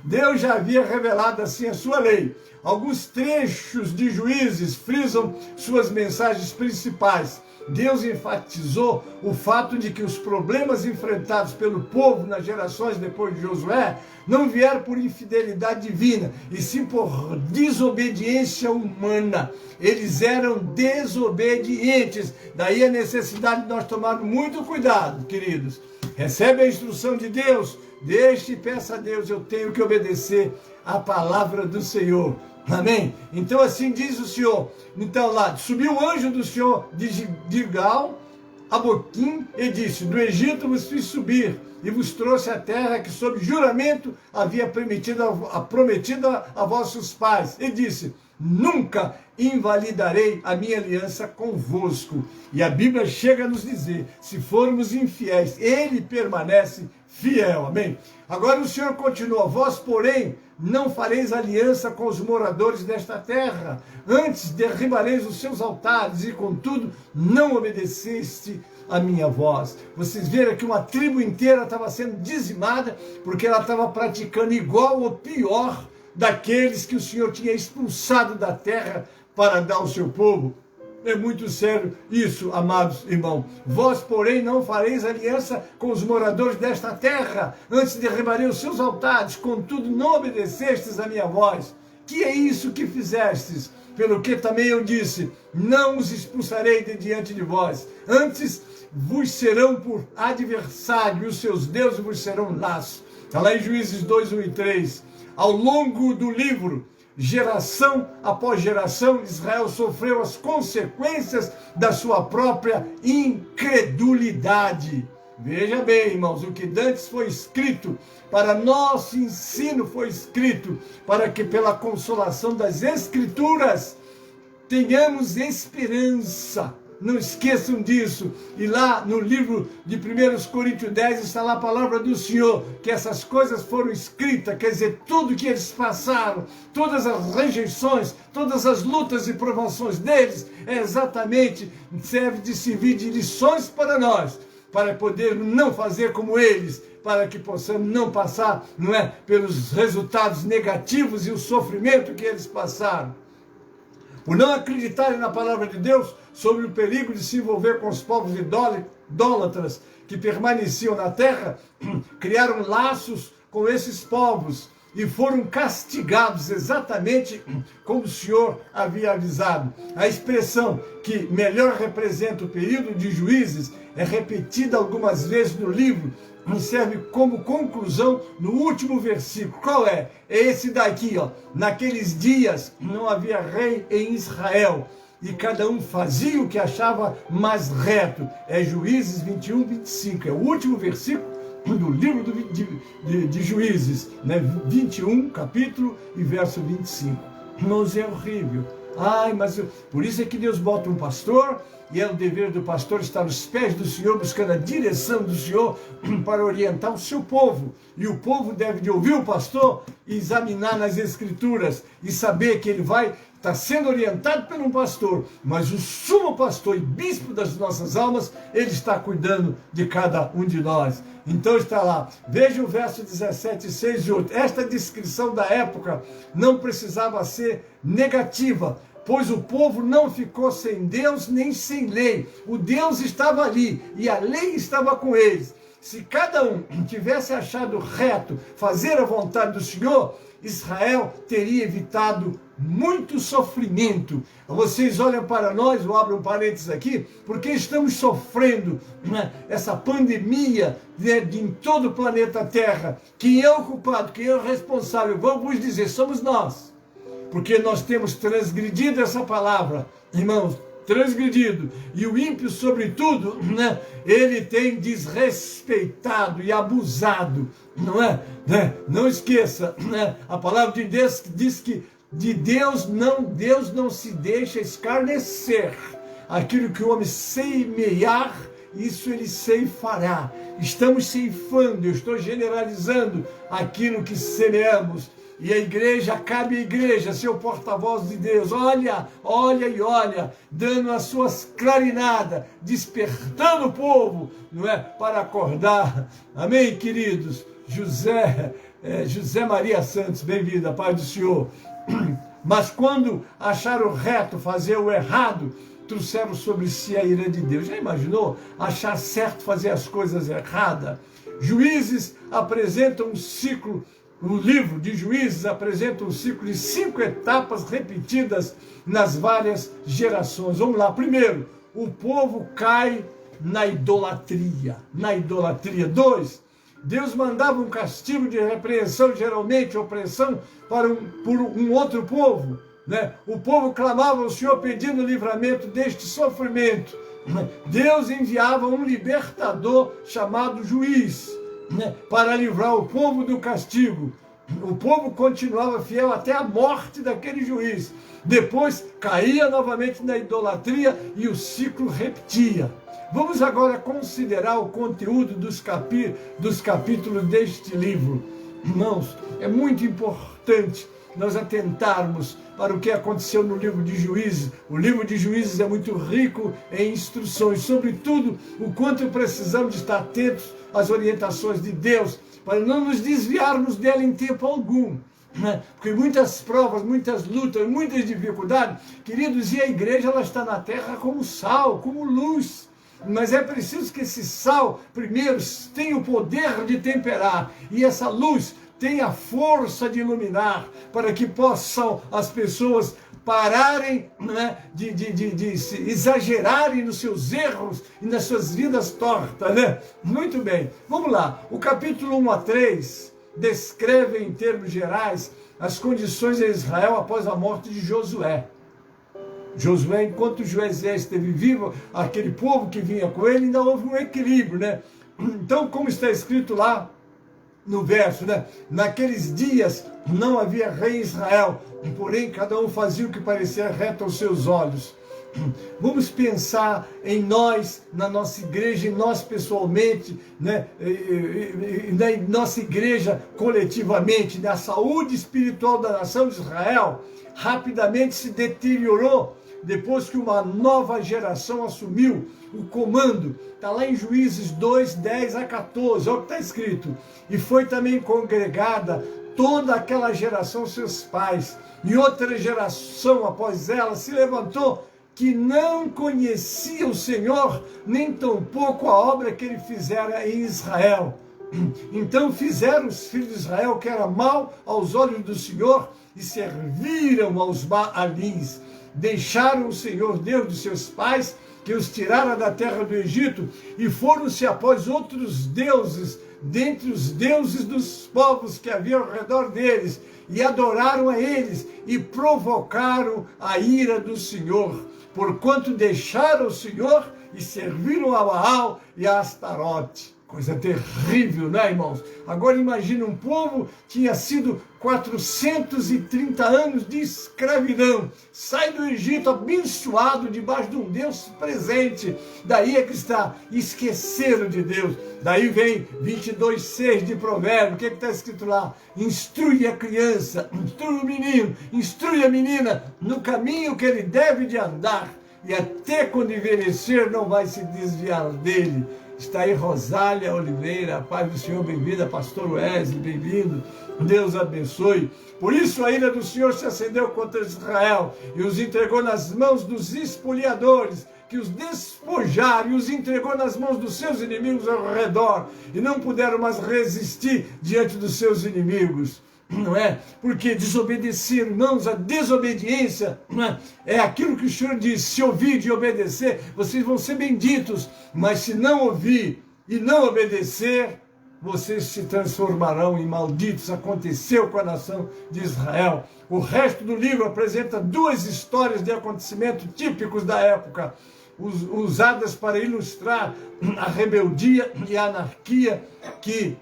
Deus já havia revelado assim a sua lei. Alguns trechos de Juízes frisam suas mensagens principais. Deus enfatizou o fato de que os problemas enfrentados pelo povo nas gerações depois de Josué não vieram por infidelidade divina, e sim por desobediência humana. Eles eram desobedientes. Daí a necessidade de nós tomarmos muito cuidado, queridos. Recebe a instrução de Deus, deixe e peça a Deus, eu tenho que obedecer a palavra do Senhor. Amém? Então assim diz o Senhor. Então lá, subiu o anjo do Senhor de Gilgal a Boquim e disse, do Egito vos fiz subir e vos trouxe a terra que sob juramento havia prometido a vossos pais. E disse, nunca invalidarei a minha aliança convosco. E a Bíblia chega a nos dizer, se formos infiéis, ele permanece fiel. Amém? Agora o Senhor continua, vós porém não fareis aliança com os moradores desta terra, antes derribareis os seus altares, e contudo não obedeceste a minha voz. Vocês viram que uma tribo inteira estava sendo dizimada, porque ela estava praticando igual ou pior daqueles que o Senhor tinha expulsado da terra para dar ao seu povo. É muito sério isso, amados irmãos. Vós, porém, não fareis aliança com os moradores desta terra, antes derribarei os seus altares, contudo não obedecestes a minha voz. Que é isso que fizestes? Pelo que também eu disse, não os expulsarei de diante de vós, antes vos serão por adversário, e os seus deuses vos serão laço. Está lá em Juízes 2, 1 e 3. Ao longo do livro, geração após geração, Israel sofreu as consequências da sua própria incredulidade. Veja bem, irmãos, o que dantes foi escrito para nosso ensino, foi escrito para que pela consolação das Escrituras tenhamos esperança. Não esqueçam disso. E lá no livro de 1 Coríntios 10 está lá a palavra do Senhor, que essas coisas foram escritas, quer dizer, tudo que eles passaram, todas as rejeições, todas as lutas e provações deles, exatamente serve de servir de lições para nós, para poder não fazer como eles, para que possamos não passar, não é, pelos resultados negativos e o sofrimento que eles passaram. Por não acreditarem na palavra de Deus sobre o perigo de se envolver com os povos idólatras que permaneciam na terra, criaram laços com esses povos e foram castigados exatamente como o Senhor havia avisado. A expressão que melhor representa o período de Juízes é repetida algumas vezes no livro e serve como conclusão no último versículo. Qual é? É esse daqui, ó. Naqueles dias não havia rei em Israel, e cada um fazia o que achava mais reto. É Juízes 21, 25. É o último versículo do livro de Juízes, né? 21, capítulo e verso 25. Irmãos, é horrível. Ai, mas por isso é que Deus bota um pastor, e é o dever do pastor estar aos pés do Senhor, buscando a direção do Senhor para orientar o seu povo. E o povo deve de ouvir o pastor e examinar nas Escrituras e saber que ele vai estar sendo orientado por um pastor, mas o sumo pastor e bispo das nossas almas, ele está cuidando de cada um de nós. Então está lá, veja o verso 17, 6 e 8. Esta descrição da época não precisava ser negativa, pois o povo não ficou sem Deus nem sem lei. O Deus estava ali e a lei estava com eles. Se cada um tivesse achado reto fazer a vontade do Senhor, Israel teria evitado muito sofrimento. Vocês olham para nós, eu abro um parênteses aqui, porque estamos sofrendo, né, essa pandemia, né, em todo o planeta Terra. Quem é o culpado, quem é o responsável? Vou vos dizer, somos nós. Porque nós temos transgredido essa palavra, irmãos, transgredido. E o ímpio, sobretudo, né, ele tem desrespeitado e abusado, não é? Né? Não esqueça, né? A palavra de Deus diz que de Deus não se deixa escarnecer. Aquilo que o homem semear, isso ele ceifará. Estamos ceifando, eu estou generalizando aquilo que semeamos. E a igreja, cabe à igreja ser o porta-voz de Deus. Olha, olha e olha, dando as suas clarinadas, despertando o povo, não é? Para acordar. Amém, queridos? José Maria Santos, bem-vinda, Pai do Senhor. Mas quando acharam reto fazer o errado, trouxeram sobre si a ira de Deus. Já imaginou? Achar certo fazer as coisas erradas? Juízes apresentam um ciclo. O livro de Juízes apresenta um ciclo de 5 etapas repetidas nas várias gerações. Vamos lá. Primeiro, o povo cai na idolatria. 2, Deus mandava um castigo de repreensão, geralmente opressão, por um outro povo. Né? O povo clamava ao Senhor pedindo livramento deste sofrimento. Deus enviava um libertador chamado juiz, né, para livrar o povo do castigo. O povo continuava fiel até a morte daquele juiz. Depois caía novamente na idolatria e o ciclo repetia. Vamos agora considerar o conteúdo dos capítulos deste livro. Irmãos, é muito importante nós atentarmos para o que aconteceu no livro de Juízes. O livro de Juízes é muito rico em instruções, sobretudo o quanto precisamos de estar atentos às orientações de Deus, para não nos desviarmos dela em tempo algum. né? Porque muitas provas, muitas lutas, muitas dificuldades, queridos, e a igreja ela está na terra como sal, como luz. Mas é preciso que esse sal, primeiro, tenha o poder de temperar, e essa luz tenha a força de iluminar, para que possam as pessoas pararem, né, de exagerarem nos seus erros e nas suas vidas tortas, né? Muito bem, vamos lá. O capítulo 1 a 3 descreve em termos gerais as condições de Israel após a morte de Josué. Josué, enquanto Josué esteve vivo, aquele povo que vinha com ele, ainda houve um equilíbrio, né? Então, como está escrito lá no verso, né? Naqueles dias não havia rei em Israel, porém cada um fazia o que parecia reto aos seus olhos. Vamos pensar em nós, na nossa igreja, em nós pessoalmente, né? Na nossa igreja coletivamente, na saúde espiritual da nação de Israel, rapidamente se deteriorou depois que uma nova geração assumiu o comando. Está lá em Juízes 2, 10 a 14, olha o que está escrito. E foi também congregada toda aquela geração, seus pais, e outra geração após ela se levantou, que não conhecia o Senhor, nem tampouco a obra que ele fizera em Israel. Então fizeram os filhos de Israel que era mal aos olhos do Senhor, e serviram aos Baalins. Deixaram o Senhor Deus de seus pais, que os tirara da terra do Egito, e foram-se após outros deuses, dentre os deuses dos povos que havia ao redor deles, e adoraram a eles, e provocaram a ira do Senhor, porquanto deixaram o Senhor, e serviram a Baal e a Astarote. Coisa terrível, né, irmãos? Agora imagine um povo que tinha sido 430 anos de escravidão, sai do Egito abençoado debaixo de um Deus presente. Daí é que está, esqueceram de Deus. Daí vem 22:6 de Provérbio. O que está escrito lá? Instrui a criança, instrui o menino, instrui a menina no caminho que ele deve de andar, e até quando envelhecer não vai se desviar dele. Está aí Rosália Oliveira, paz do Senhor, bem-vinda, pastor Wesley, bem-vindo, Deus abençoe. Por isso a ira do Senhor se acendeu contra Israel, e os entregou nas mãos dos espoliadores, que os despojaram e os entregou nas mãos dos seus inimigos ao redor, e não puderam mais resistir diante dos seus inimigos. Não é? Porque desobedecer, irmãos, a desobediência, não é? É aquilo que o Senhor diz: se ouvir e obedecer, vocês vão ser benditos, mas se não ouvir e não obedecer, vocês se transformarão em malditos. Aconteceu com a nação de Israel. O resto do livro apresenta duas histórias de acontecimentos típicos da época, usadas para ilustrar a rebeldia e a anarquia que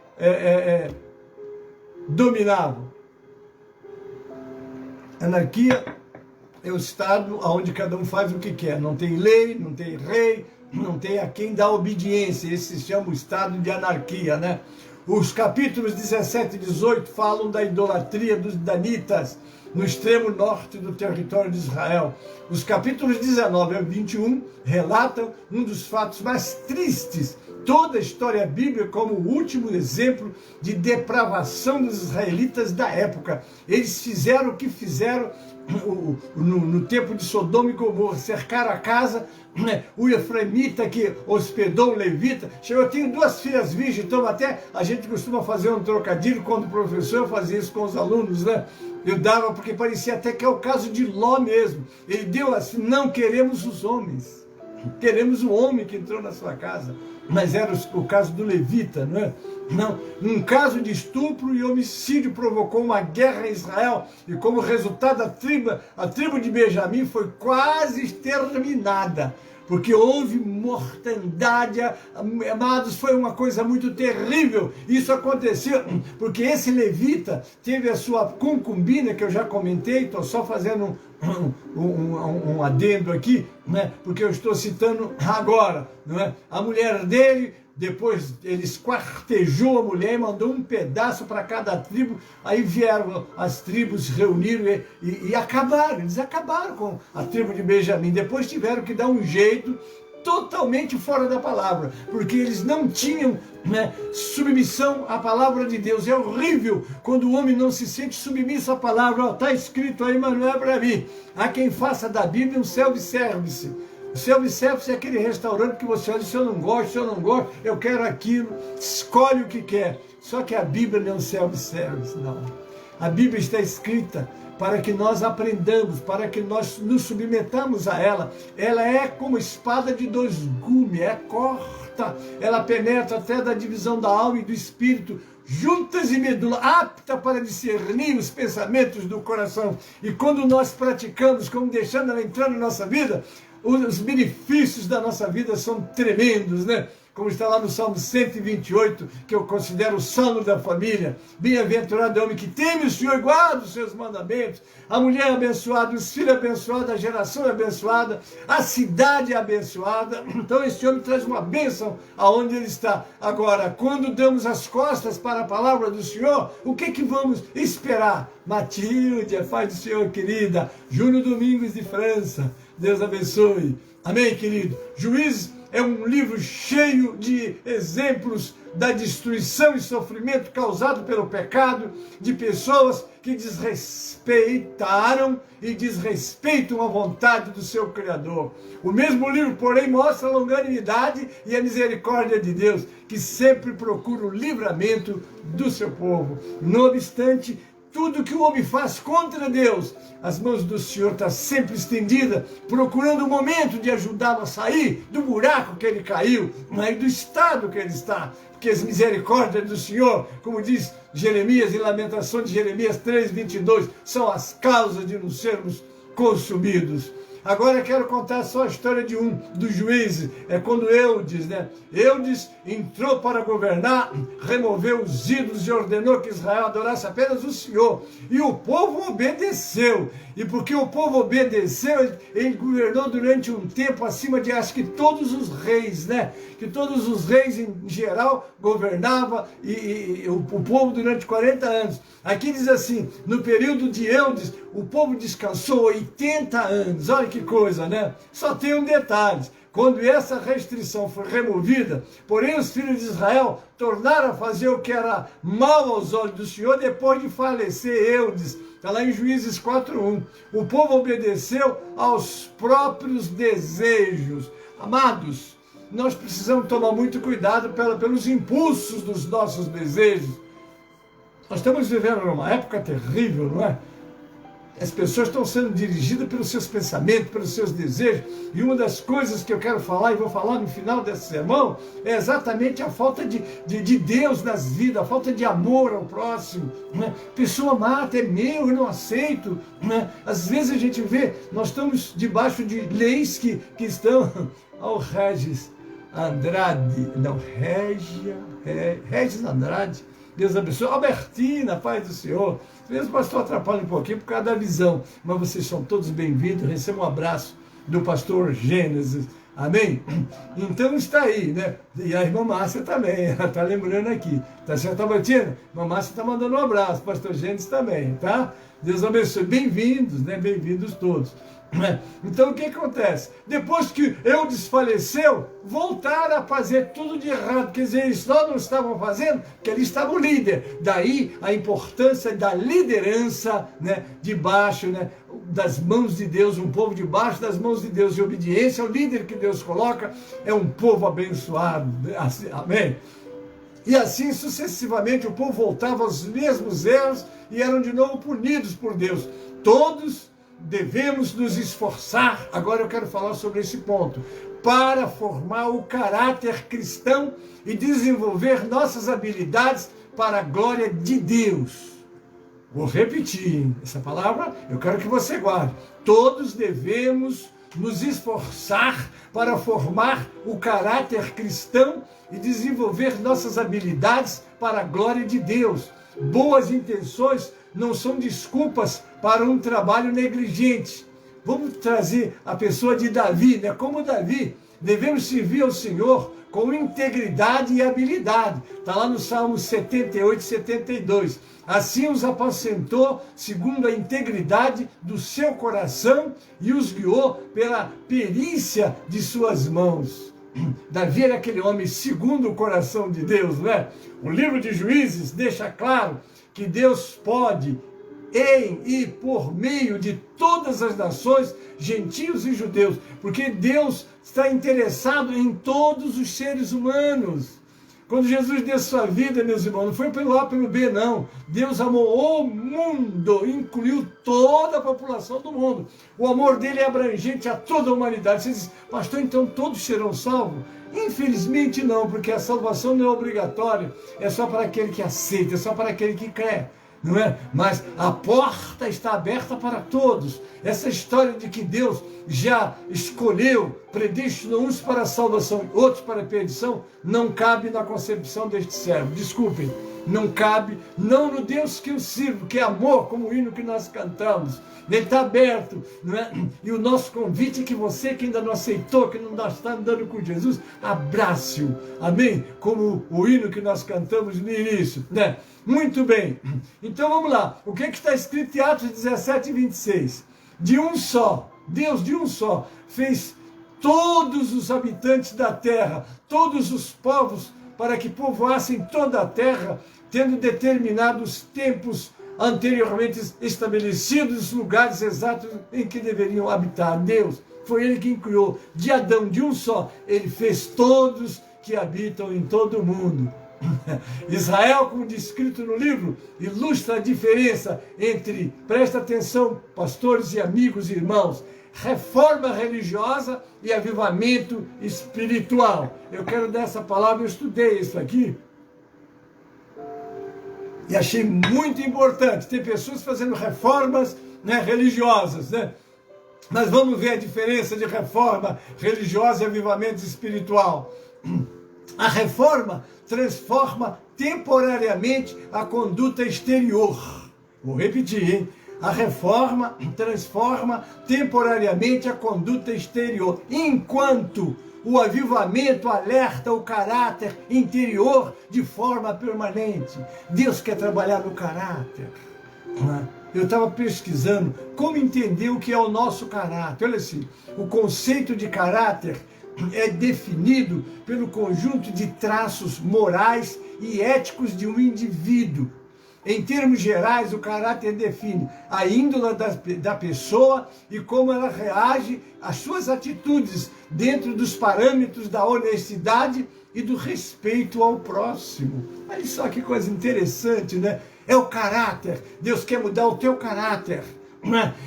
dominavam. Anarquia é o estado onde cada um faz o que quer. Não tem lei, não tem rei, não tem a quem dá obediência. Esse se chama o estado de anarquia, né? Os capítulos 17 e 18 falam da idolatria dos danitas no extremo norte do território de Israel. Os capítulos 19 a 21 relatam um dos fatos mais tristes toda a história bíblica, como o último exemplo de depravação dos israelitas da época. Eles fizeram o que fizeram no tempo de Sodoma e Gomorra, cercaram a casa, né? O efraimita que hospedou o levita, chegou, eu tenho 2 filhas virgens, então até a gente costuma fazer um trocadilho quando o professor fazia isso com os alunos, né? Eu dava, porque parecia até que é o caso de Ló mesmo. Ele deu assim: não queremos os homens, queremos o homem que entrou na sua casa. Mas era o caso do levita, não é? Não, um caso de estupro e homicídio provocou uma guerra em Israel, e como resultado a tribo de Benjamim foi quase exterminada, porque houve mortandade, amados, foi uma coisa muito terrível. Isso aconteceu porque esse levita teve a sua concubina, que eu já comentei, estou só fazendo um adendo aqui, né? Porque eu estou citando agora, não é? A mulher dele, depois ele esquartejou a mulher e mandou um pedaço para cada tribo. Aí vieram as tribos, reuniram e acabaram. Eles acabaram com a tribo de Benjamim. Depois tiveram que dar um jeito totalmente fora da palavra, porque eles não tinham, né, submissão à palavra de Deus. É horrível quando o homem não se sente submisso à palavra. Está escrito aí, mas não é para mim. Há quem faça da Bíblia um self-service. O self-service é aquele restaurante que você olha, se eu não gosto, eu quero aquilo, escolhe o que quer. Só que a Bíblia não é um self-service, não. A Bíblia está escrita para que nós aprendamos, para que nós nos submetamos a ela. Ela é como espada de dois gumes, é corta, ela penetra até da divisão da alma e do espírito, juntas e medula, apta para discernir os pensamentos do coração. E quando nós praticamos, como deixando ela entrar na nossa vida, os benefícios da nossa vida são tremendos, né? Como está lá no Salmo 128, que eu considero o salmo da família. Bem-aventurado é o homem que teme o Senhor e guarda os seus mandamentos. A mulher é abençoada, os filhos abençoados, a geração é abençoada, a cidade é abençoada. Então esse homem traz uma bênção aonde ele está. Agora, quando damos as costas para a palavra do Senhor, o que vamos esperar? Matilde, a paz do Senhor, querida. Júnior Domingos de França, Deus abençoe. Amém, querido? Juízes é um livro cheio de exemplos da destruição e sofrimento causado pelo pecado, de pessoas que desrespeitaram e desrespeitam a vontade do seu Criador. O mesmo livro, porém, mostra a longanimidade e a misericórdia de Deus, que sempre procura o livramento do seu povo. Não obstante tudo que o homem faz contra Deus, as mãos do Senhor estão sempre estendidas, procurando o momento de ajudá-lo a sair do buraco que ele caiu, e do estado que ele está. Porque as misericórdias do Senhor, como diz Jeremias, em Lamentação de Jeremias 3:22, são as causas de não sermos consumidos. Agora eu quero contar só a história de dos juízes. É quando Eudes, né? Eudes entrou para governar, removeu os ídolos e ordenou que Israel adorasse apenas o Senhor. E o povo obedeceu. E porque o povo obedeceu, ele governou durante um tempo acima de, acho que todos os reis, né? Que todos os reis em geral governavam e o povo durante 40 anos. Aqui diz assim, no período de Eudes, o povo descansou 80 anos. Olha que coisa, né? Só tem um detalhe. Quando essa restrição foi removida, porém os filhos de Israel tornaram a fazer o que era mal aos olhos do Senhor depois de falecer Eudes. Está lá em Juízes 4:1. O povo obedeceu aos próprios desejos. Amados, nós precisamos tomar muito cuidado pelos impulsos dos nossos desejos. Nós estamos vivendo numa época terrível, não é? As pessoas estão sendo dirigidas pelos seus pensamentos, pelos seus desejos. E uma das coisas que eu quero falar, e vou falar no final desse sermão, é exatamente a falta de Deus nas vidas, a falta de amor ao próximo. Né? Pessoa mata, é meu, eu não aceito. Né? Às vezes a gente vê, nós estamos debaixo de leis que estão... Ao Regis Andrade, não, Regis Andrade, Deus abençoe. Albertina, paz do Senhor. Às vezes o pastor atrapalha um pouquinho por causa da visão, mas vocês são todos bem-vindos. Receba um abraço do pastor Gênesis. Amém? Então está aí, né? E a irmã Márcia também, ela está lembrando aqui. Tá certo, Albertina? A irmã Márcia está mandando um abraço, pastor Gênesis também, tá? Deus abençoe. Bem-vindos, né? Bem-vindos todos. Então o que acontece? Depois que Eudes faleceu, voltaram a fazer tudo de errado. Quer dizer, eles só não estavam fazendo porque eles estavam líder. Daí a importância da liderança, né, debaixo, né, das mãos de Deus, um povo debaixo das mãos de Deus, de obediência ao líder que Deus coloca, é um povo abençoado. Assim, amém? E assim sucessivamente o povo voltava aos mesmos erros e eram de novo punidos por Deus. Todos devemos nos esforçar, agora eu quero falar sobre esse ponto, para formar o caráter cristão e desenvolver nossas habilidades para a glória de Deus. Vou repetir essa palavra, eu quero que você guarde. Todos devemos nos esforçar para formar o caráter cristão e desenvolver nossas habilidades para a glória de Deus. Boas intenções não são desculpas para um trabalho negligente. Vamos trazer a pessoa de Davi, né? Como Davi, devemos servir ao Senhor com integridade e habilidade. Está lá no Salmo 78, 72. Assim os apacentou segundo a integridade do seu coração e os guiou pela perícia de suas mãos. Davi era aquele homem segundo o coração de Deus, né? O livro de Juízes deixa claro que Deus pode, em e por meio de todas as nações, gentios e judeus, porque Deus está interessado em todos os seres humanos. Quando Jesus deu sua vida, meus irmãos, não foi pelo A ou pelo B, não. Deus amou o mundo, incluiu toda a população do mundo. O amor dele é abrangente a toda a humanidade. Você diz, pastor, então todos serão salvos? Infelizmente não, porque a salvação não é obrigatória, é só para aquele que aceita, é só para aquele que crê. Não é? Mas a porta está aberta para todos. Essa história de que Deus já escolheu, predestinou uns para a salvação, outros para a perdição, não cabe na concepção deste servo. Desculpem, não cabe, não no Deus que eu sirvo, que é amor, como o hino que nós cantamos. Ele está aberto, não é? E o nosso convite é que você que ainda não aceitou, que não está andando com Jesus, abrace-o, amém? Como o hino que nós cantamos no início, né? Muito bem, então vamos lá, o que está escrito em Atos 17, 26? De um só, Deus de um só, fez todos os habitantes da terra, todos os povos, para que povoassem toda a terra, tendo determinados tempos anteriormente estabelecidos, os lugares exatos em que deveriam habitar. Deus, foi Ele quem criou, de Adão, de um só, Ele fez todos que habitam em todo o mundo. Israel, como descrito no livro, ilustra a diferença entre, presta atenção, pastores e amigos e irmãos, reforma religiosa e avivamento espiritual. Eu quero dar essa palavra, eu estudei isso aqui e achei muito importante. Tem pessoas fazendo reformas, né, religiosas, né? Mas vamos ver a diferença de reforma religiosa e avivamento espiritual. A reforma transforma temporariamente a conduta exterior. Vou repetir, hein? A reforma transforma temporariamente a conduta exterior, enquanto o avivamento alerta o caráter interior de forma permanente. Deus quer trabalhar no caráter. Eu estava pesquisando como entender o que é o nosso caráter. Olha assim, o conceito de caráter é definido pelo conjunto de traços morais e éticos de um indivíduo. Em termos gerais, o caráter define a índole da pessoa e como ela reage às suas atitudes dentro dos parâmetros da honestidade e do respeito ao próximo. Olha só que coisa interessante, né? É o caráter. Deus quer mudar o teu caráter.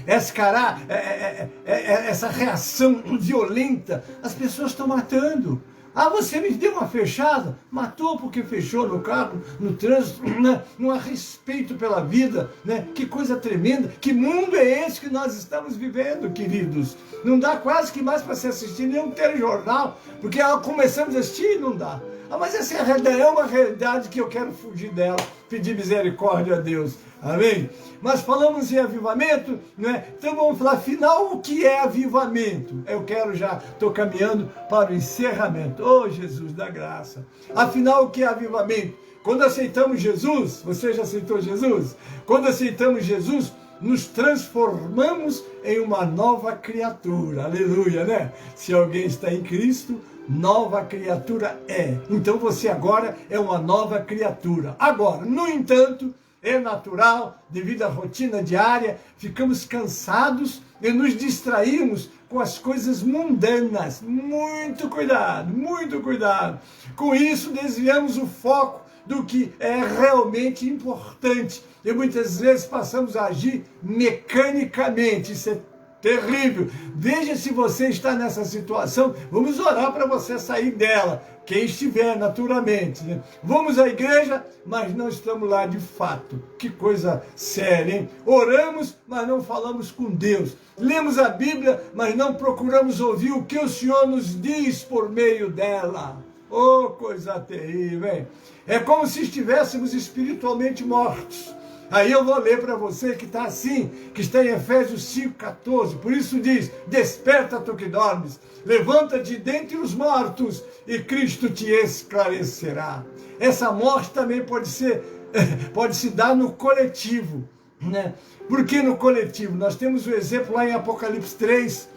Essa reação violenta, as pessoas estão matando. Ah, você me deu uma fechada? Matou porque fechou no carro, no trânsito, né? Não há respeito pela vida, né? Que coisa tremenda. Que mundo é esse que nós estamos vivendo, queridos? Não dá quase que mais para se assistir nenhum telejornal, porque começamos a assistir e não dá. Ah, mas essa é uma realidade que eu quero fugir dela, pedir misericórdia a Deus. Amém? Mas falamos em avivamento, né? Então vamos falar, afinal, o que é avivamento? Eu quero já, estou caminhando para o encerramento. Oh, Jesus da graça! Afinal, o que é avivamento? Quando aceitamos Jesus, você já aceitou Jesus? Quando aceitamos Jesus, nos transformamos em uma nova criatura. Aleluia, né? Se alguém está em Cristo, nova criatura é. Então você agora é uma nova criatura. Agora, no entanto, é natural, devido à rotina diária, ficamos cansados e nos distraímos com as coisas mundanas. Muito cuidado, muito cuidado. Com isso, desviamos o foco do que é realmente importante. E muitas vezes passamos a agir mecanicamente. Isso é terrível. Veja se você está nessa situação. Vamos orar para você sair dela. Quem estiver, naturalmente, né? Vamos à igreja, mas não estamos lá de fato. Que coisa séria, hein? Oramos, mas não falamos com Deus. Lemos a Bíblia, mas não procuramos ouvir o que o Senhor nos diz por meio dela. Oh, coisa terrível, hein? É como se estivéssemos espiritualmente mortos. Aí eu vou ler para você que está assim, que está em Efésios 5,14. Por isso diz, desperta tu que dormes, levanta de dentre os mortos e Cristo te esclarecerá. Essa morte também pode se dar no coletivo, né? Por que no coletivo? Nós temos o exemplo lá em Apocalipse 3,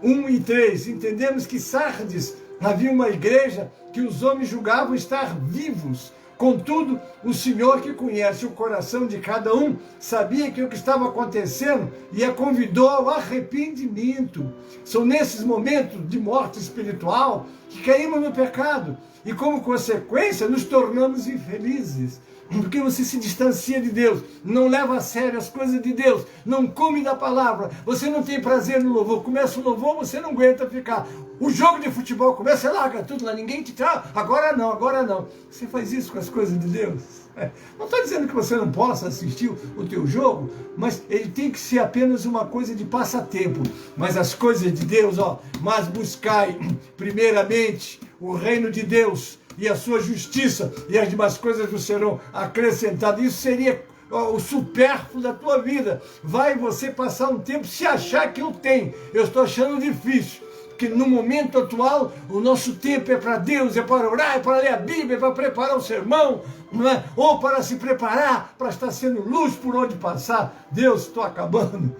1 e 3. Entendemos que Sardes havia uma igreja que os homens julgavam estar vivos. Contudo, o Senhor, que conhece o coração de cada um, sabia que o que estava acontecendo e a convidou ao arrependimento. São nesses momentos de morte espiritual que caímos no pecado e, como consequência, nos tornamos infelizes. Porque você se distancia de Deus, não leva a sério as coisas de Deus, não come da palavra, você não tem prazer no louvor. Começa o louvor, você não aguenta ficar. O jogo de futebol começa, você larga tudo lá, ninguém te traz. Agora não, agora não. Você faz isso com as coisas de Deus? Não estou dizendo que você não possa assistir o teu jogo, mas ele tem que ser apenas uma coisa de passatempo. Mas as coisas de Deus, mas buscai primeiramente o reino de Deus e a sua justiça, e as demais coisas vos serão acrescentadas. Isso seria o supérfluo da tua vida. Vai você passar um tempo se achar que eu tenho. Eu estou achando difícil, porque no momento atual o nosso tempo é para Deus, é para orar, é para ler a Bíblia, é para preparar o sermão, não é? Ou para se preparar para estar sendo luz por onde passar. Deus, estou acabando.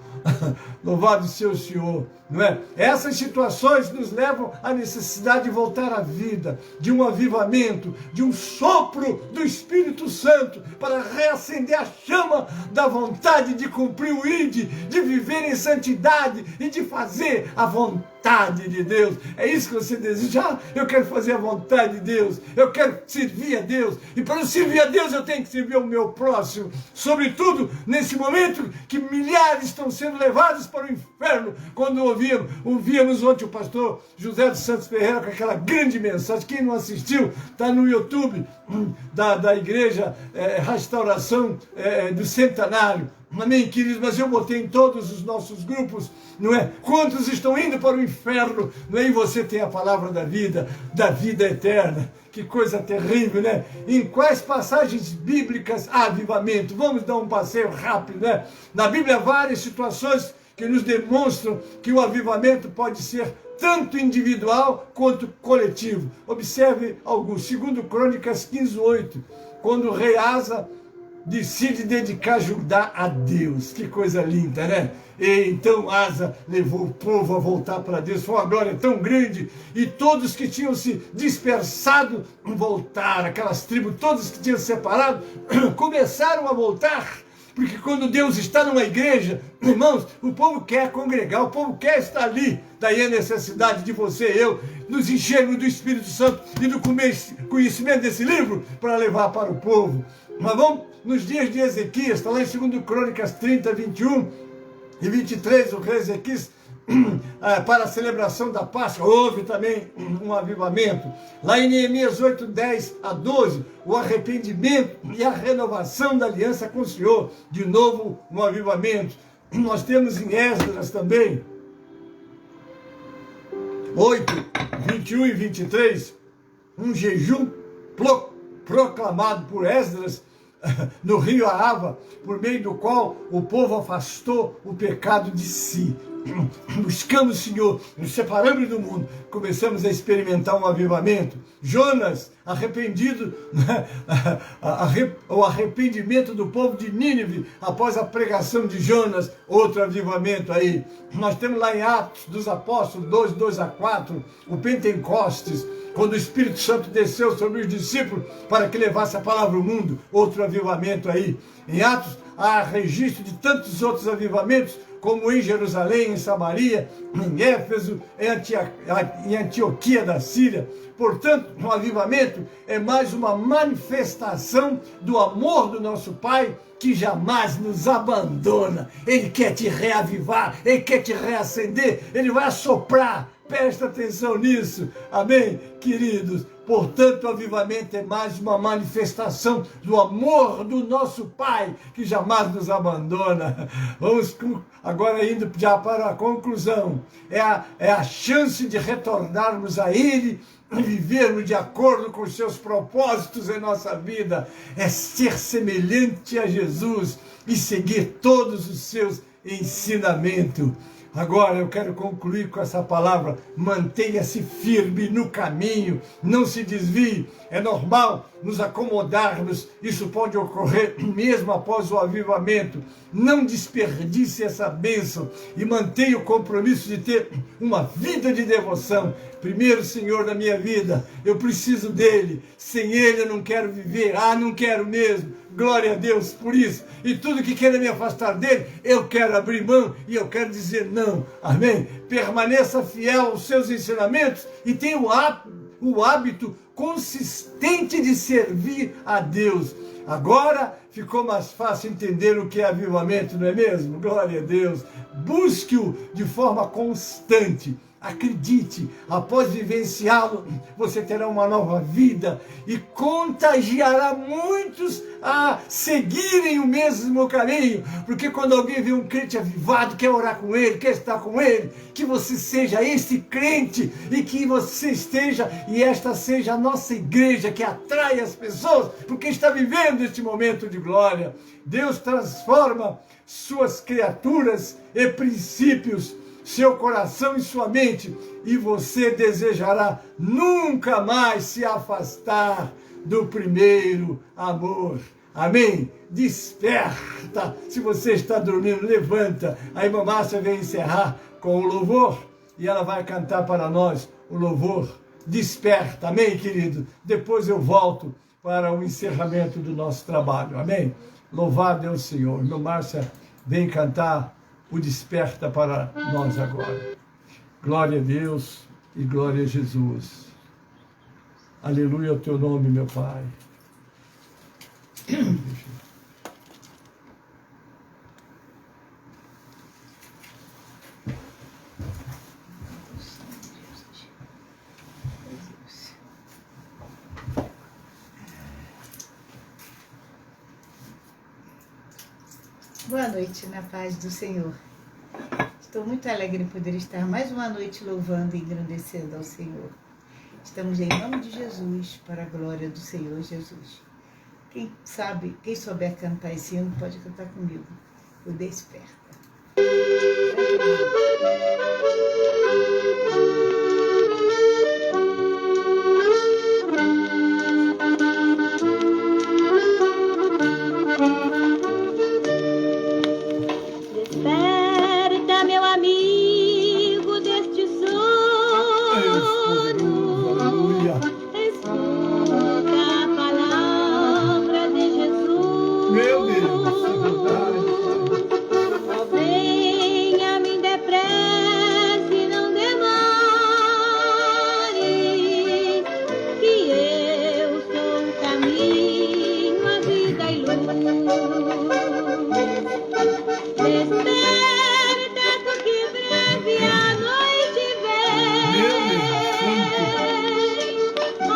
Louvado seja o Senhor, não é? Essas situações nos levam à necessidade de voltar à vida, de um avivamento, de um sopro do Espírito Santo para reacender a chama da vontade de cumprir o ID, de viver em santidade e de fazer a vontade de Deus. É isso que você deseja? Eu quero fazer a vontade de Deus, eu quero servir a Deus, e para servir a Deus eu tenho que servir o meu próximo, sobretudo nesse momento que milhares estão sendo levados para o inferno. Quando ouvíamos ontem o pastor José dos Santos Ferreira com aquela grande mensagem. Quem não assistiu, está no YouTube da igreja Restauração do Centenário. Amém, queridos? Mas eu botei em todos os nossos grupos, não é? Quantos estão indo para o inferno, não é? E você tem a palavra da vida eterna. Que coisa terrível, né? Em quais passagens bíblicas há avivamento? Vamos dar um passeio rápido, né? Na Bíblia há várias situações que nos demonstram que o avivamento pode ser tanto individual quanto coletivo. Observe alguns. 2 Crônicas 15:8, quando o rei Asa decide dedicar Judá a Deus. Que coisa linda, né? E então Asa levou o povo a voltar para Deus. Foi uma glória tão grande. E todos que tinham se dispersado voltaram. Aquelas tribos, todos que tinham se separado, começaram a voltar. Porque quando Deus está numa igreja, irmãos, o povo quer congregar, o povo quer estar ali. Daí a necessidade de você e eu nos enchermos do Espírito Santo e do conhecimento desse livro para levar para o povo. Mas vamos nos dias de Ezequias, está lá em 2 Crônicas 30, 21 e 23, o rei Ezequias, para a celebração da Páscoa, houve também um avivamento. Lá em Neemias 8, 10 a 12, o arrependimento e a renovação da aliança com o Senhor, de novo um avivamento. Nós temos em Esdras também, 8, 21 e 23, um jejum proclamado por Esdras no rio Ahava, por meio do qual o povo afastou o pecado de si. Buscamos o Senhor, nos separamos do mundo, começamos a experimentar um avivamento. Jonas, arrependido, o arrependimento do povo de Nínive após a pregação de Jonas, outro avivamento aí. Nós temos lá em Atos dos Apóstolos 2, 2 a 4, o Pentecostes, quando o Espírito Santo desceu sobre os discípulos para que levasse a palavra ao mundo, outro avivamento aí. Em Atos há registro de tantos outros avivamentos, como em Jerusalém, em Samaria, em Éfeso, em Antioquia da Síria. Portanto, o avivamento é mais uma manifestação do amor do nosso Pai, que jamais nos abandona. Ele quer te reavivar, Ele quer te reacender, Ele vai assoprar Presta atenção nisso, amém, queridos? Portanto, o avivamento é mais uma manifestação do amor do nosso Pai, que jamais nos abandona. Vamos agora indo já para a conclusão. É a chance de retornarmos a Ele e vivermos de acordo com os seus propósitos em nossa vida. É ser semelhante a Jesus e seguir todos os seus ensinamentos. Agora eu quero concluir com essa palavra: mantenha-se firme no caminho, não se desvie. É normal nos acomodarmos, isso pode ocorrer mesmo após o avivamento. Não desperdice essa bênção e mantenha o compromisso de ter uma vida de devoção. Primeiro Senhor da minha vida, eu preciso dele, sem ele eu não quero viver, não quero mesmo. Glória a Deus por isso. E tudo que queira me afastar dele, eu quero abrir mão e eu quero dizer não. Amém? Permaneça fiel aos seus ensinamentos e tenha o hábito consistente de servir a Deus. Agora ficou mais fácil entender o que é avivamento, não é mesmo? Glória a Deus. Busque-o de forma constante. Acredite, após vivenciá-lo, você terá uma nova vida e contagiará muitos a seguirem o mesmo caminho. Porque quando alguém vê um crente avivado, quer orar com ele, quer estar com ele, que você seja esse crente e que você esteja, e esta seja a nossa igreja que atrai as pessoas, porque está vivendo este momento de glória. Deus transforma suas criaturas e princípios, seu coração e sua mente, e você desejará nunca mais se afastar do primeiro amor. Amém? Desperta! Se você está dormindo, levanta. A irmã Márcia vem encerrar com o louvor e ela vai cantar para nós o louvor. Desperta, amém, querido? Depois eu volto para o encerramento do nosso trabalho, amém? Louvado é o Senhor. Irmã Márcia vem cantar o desperta para nós agora. Glória a Deus e glória a Jesus. Aleluia ao teu nome, meu Pai. Boa noite, na paz do Senhor. Estou muito alegre em poder estar mais uma noite louvando e engrandecendo ao Senhor. Estamos em nome de Jesus, para a glória do Senhor Jesus. Quem sabe, quem souber cantar esse hino, pode cantar comigo. O Desperta. Desperta, meu amigo, deste sono. Aleluia. Escuta a palavra de Jesus. Meu Deus, é verdade. Oh, venha, me depressa e não demore, que eu sou o caminho, a vida e luz. Desperta, porque breve a noite vem. Meu Deus, santo.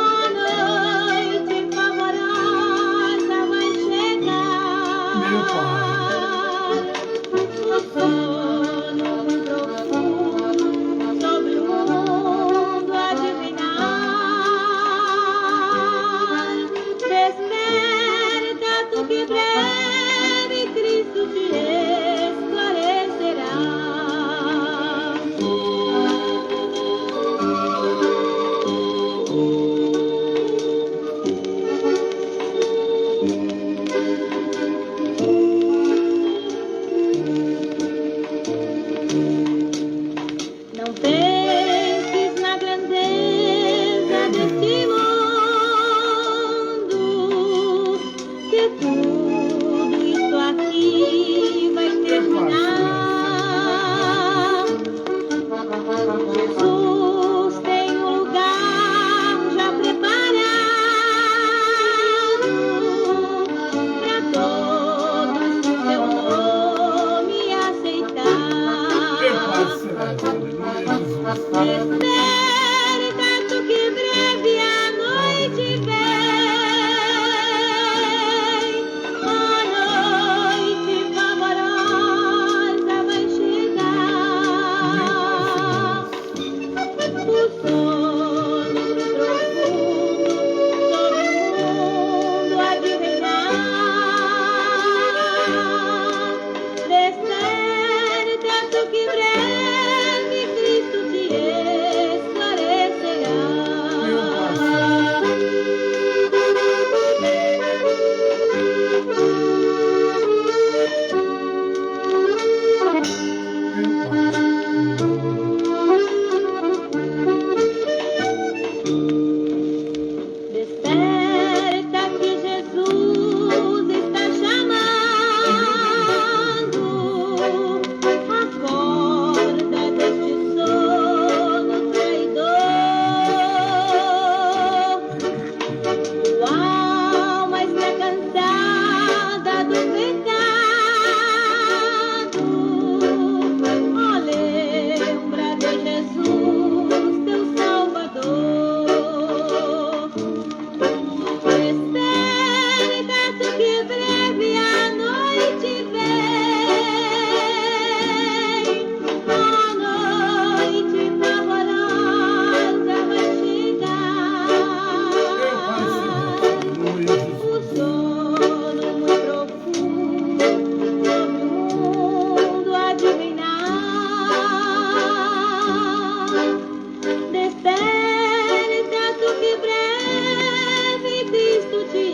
Espere, certo que breve Cristo te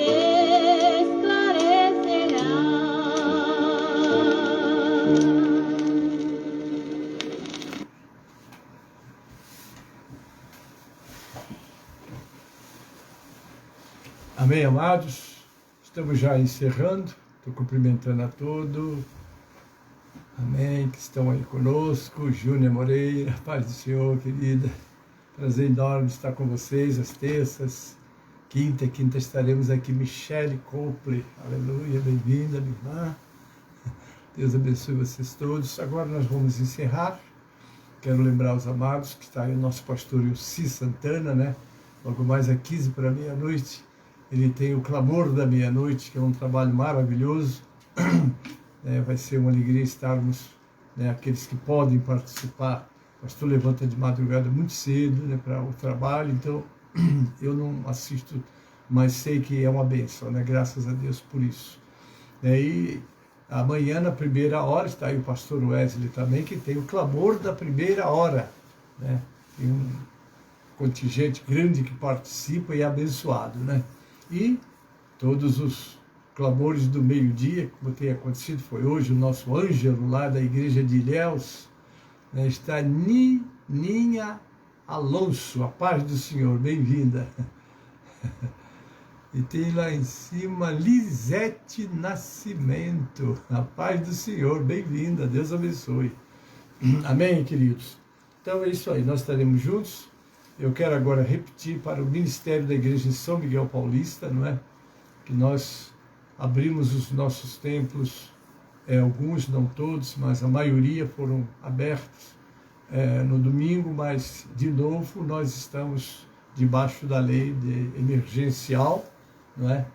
esclarecerá. Amém, amados? Estamos já encerrando. Estou cumprimentando a todos. Amém, que estão aí conosco. Júnia Moreira, paz do Senhor, querida. Prazer enorme estar com vocês às terças. Quinta estaremos aqui. Michele Copley, aleluia, bem-vinda, minha irmã. Deus abençoe vocês todos. Agora nós vamos encerrar. Quero lembrar os amados que está aí o nosso pastor Ilci Santana, né? Logo mais às 15 para meia-noite. Ele tem o Clamor da Meia-Noite, que é um trabalho maravilhoso. Vai ser uma alegria estarmos, né, aqueles que podem participar. O pastor levanta de madrugada muito cedo, né, para o trabalho, então eu não assisto, mas sei que é uma bênção, né, graças a Deus por isso. E amanhã, na primeira hora, está aí o pastor Wesley também, que tem o Clamor da Primeira Hora. Né? Tem um contingente grande que participa e é abençoado, né? E todos os clamores do meio-dia, como tem acontecido, foi hoje o nosso Ângelo lá da igreja de Ilhéus, né, está Nininha Alonso, a paz do Senhor, bem-vinda. E tem lá em cima Lisete Nascimento, a paz do Senhor, bem-vinda, Deus abençoe. Amém, queridos? Então é isso aí, nós estaremos juntos. Eu quero agora repetir para o Ministério da Igreja em São Miguel Paulista, não é? Que nós abrimos os nossos templos, alguns, não todos, mas a maioria foram abertos no domingo, mas, de novo, nós estamos debaixo da lei de emergencial, não é?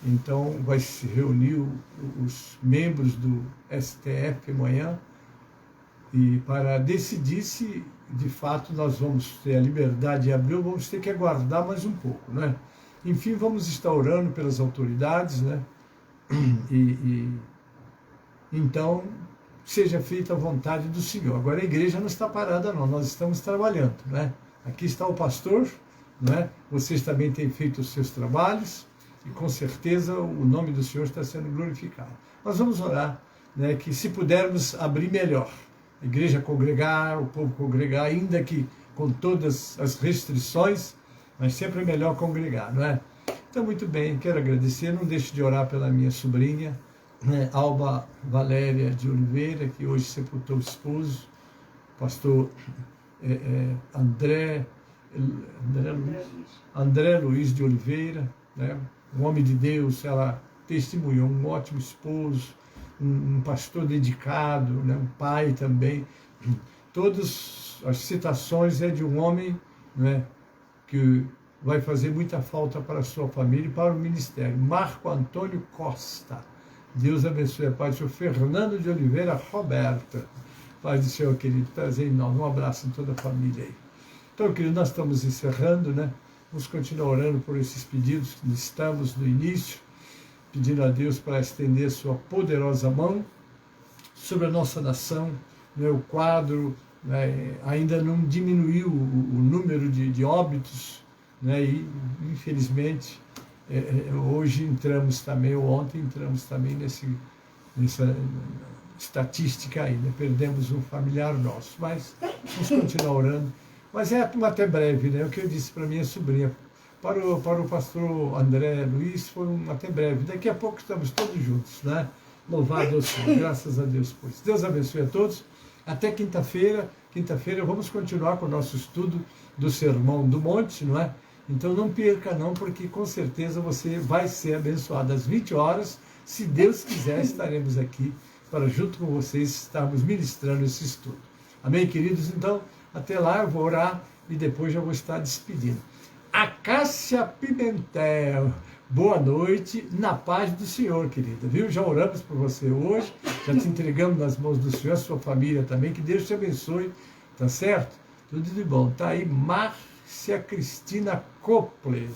Então, vai se reunir os membros do STF amanhã e para decidir se, de fato, nós vamos ter a liberdade de abrir ou vamos ter que aguardar mais um pouco, né? Enfim, vamos estar orando pelas autoridades, né? Então, seja feita a vontade do Senhor. Agora a igreja não está parada não, nós estamos trabalhando, né? Aqui está o pastor, né? Vocês também têm feito os seus trabalhos e com certeza o nome do Senhor está sendo glorificado. Nós vamos orar, né? Que se pudermos abrir melhor, a igreja congregar, o povo congregar, ainda que com todas as restrições, mas sempre é melhor congregar, não é? Então, muito bem, quero agradecer, não deixe de orar pela minha sobrinha, né, Alba Valéria de Oliveira, que hoje sepultou o esposo, pastor André Luiz de Oliveira, né, um homem de Deus, ela testemunhou, um ótimo esposo, um pastor dedicado, né, um pai também. Todas as citações de um homem, né, que vai fazer muita falta para a sua família e para o ministério. Marco Antônio Costa. Deus abençoe a paz do Senhor. Fernando de Oliveira Roberta. Paz do Senhor, querido. Prazer enorme. Um abraço em toda a família aí. Então, querido, nós estamos encerrando, né? Vamos continuar orando por esses pedidos que estamos no início, pedindo a Deus para estender sua poderosa mão sobre a nossa nação, né? O quadro, né, ainda não diminuiu o número de óbitos, né? E, infelizmente, hoje entramos também, ou ontem entramos também nessa estatística aí, né? Perdemos um familiar nosso, mas vamos continuar orando. Mas é até breve, né? O que eu disse para minha sobrinha, para o pastor André Luiz, foi até breve. Daqui a pouco estamos todos juntos, né? Louvado ao Senhor, graças a Deus por isso. Deus abençoe a todos. Até quinta-feira. Quinta-feira vamos continuar com o nosso estudo do Sermão do Monte, não é? Então não perca não, porque com certeza você vai ser abençoado. Às 20 horas, se Deus quiser, estaremos aqui para junto com vocês estarmos ministrando esse estudo. Amém, queridos? Então, até lá eu vou orar e depois já vou estar despedindo. Acácia Pimentel, boa noite, na paz do Senhor, querida, viu? Já oramos por você hoje, já te entregamos nas mãos do Senhor, a sua família também, que Deus te abençoe, tá certo? Tudo de bom. Tá aí Márcia Cristina Copley,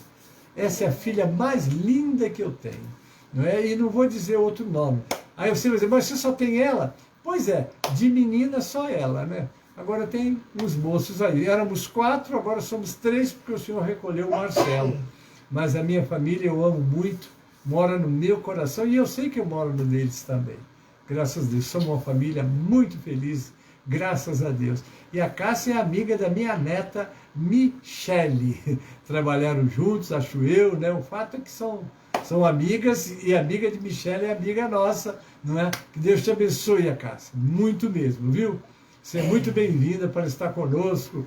essa é a filha mais linda que eu tenho, não é? E não vou dizer outro nome. Aí você vai dizer, mas você só tem ela? Pois é, de menina só ela, né? agora tem uns moços aí. Éramos 4, agora somos 3, porque o Senhor recolheu o Marcelo. Mas a minha família eu amo muito, mora no meu coração e eu sei que eu moro no deles também. Graças a Deus, somos uma família muito feliz, graças a Deus. E a Cássia é amiga da minha neta Michele. Trabalharam juntos, acho eu, né? O fato é que são amigas, e a amiga de Michele é amiga nossa, não é? Que Deus te abençoe, a Cássia, muito mesmo, viu? Você é muito bem-vinda para estar conosco.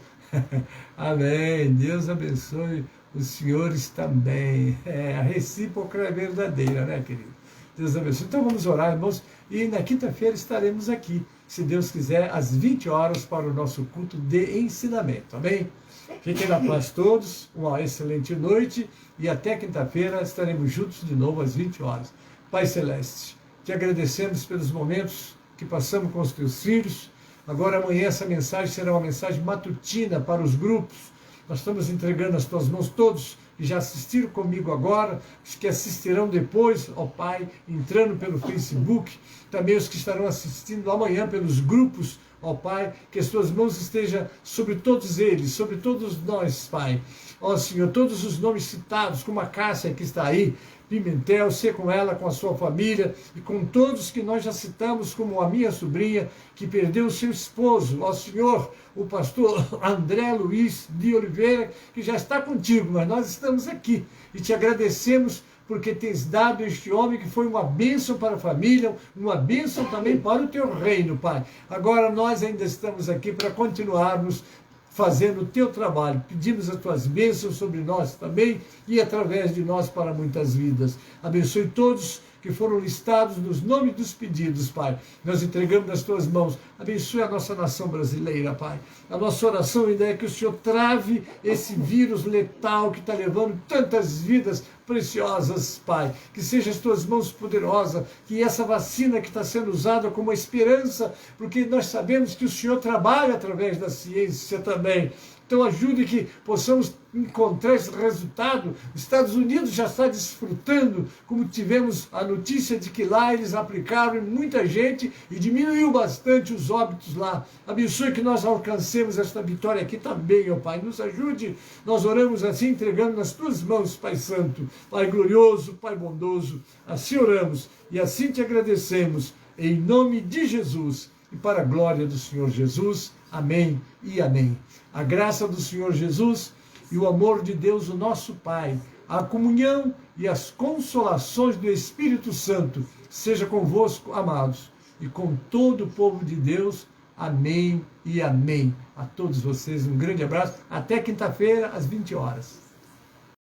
Amém. Deus abençoe os senhores também. A recíproca é verdadeira, né, querido? Deus abençoe. Então vamos orar, irmãos, e na quinta-feira estaremos aqui, se Deus quiser, às 20 horas para o nosso culto de ensinamento. Amém? Fiquem na paz todos, uma excelente noite e até quinta-feira estaremos juntos de novo às 20 horas. Pai Celeste, te agradecemos pelos momentos que passamos com os teus filhos. Agora amanhã essa mensagem será uma mensagem matutina para os grupos. Nós estamos entregando nas tuas mãos todos que já assistiram comigo agora, os que assistirão depois, ó Pai, entrando pelo Facebook, também os que estarão assistindo amanhã pelos grupos, ó Pai, que as tuas mãos estejam sobre todos eles, sobre todos nós, Pai. Ó Senhor, todos os nomes citados, como a Cássia que está aí, Pimentel, ser com ela, com a sua família e com todos que nós já citamos, como a minha sobrinha que perdeu o seu esposo, ó Senhor, o pastor André Luiz de Oliveira, que já está contigo, mas nós estamos aqui e te agradecemos porque tens dado este homem que foi uma bênção para a família, uma bênção também para o teu reino, Pai. Agora nós ainda estamos aqui para continuarmos fazendo o teu trabalho. Pedimos as tuas bênçãos sobre nós também e através de nós para muitas vidas. Abençoe todos que foram listados nos nomes dos pedidos, Pai. Nós entregamos nas tuas mãos. Abençoe a nossa nação brasileira, Pai. A nossa oração ainda é que o Senhor trave esse vírus letal que está levando tantas vidas preciosas, Pai. Que sejam as tuas mãos poderosas, que essa vacina que está sendo usada como esperança, porque nós sabemos que o Senhor trabalha através da ciência também. Então ajude que possamos encontrar esse resultado. Os Estados Unidos já está desfrutando, como tivemos a notícia de que lá eles aplicaram em muita gente e diminuiu bastante os óbitos lá. Abençoe que nós alcancemos esta vitória aqui também, ó Pai. Nos ajude, nós oramos assim, entregando nas tuas mãos, Pai Santo, Pai glorioso, Pai bondoso. Assim oramos e assim te agradecemos, em nome de Jesus e para a glória do Senhor Jesus. Amém e amém. A graça do Senhor Jesus e o amor de Deus, o nosso Pai, a comunhão e as consolações do Espírito Santo, seja convosco, amados, e com todo o povo de Deus. Amém e amém. A todos vocês um grande abraço. Até quinta-feira, às 20 horas.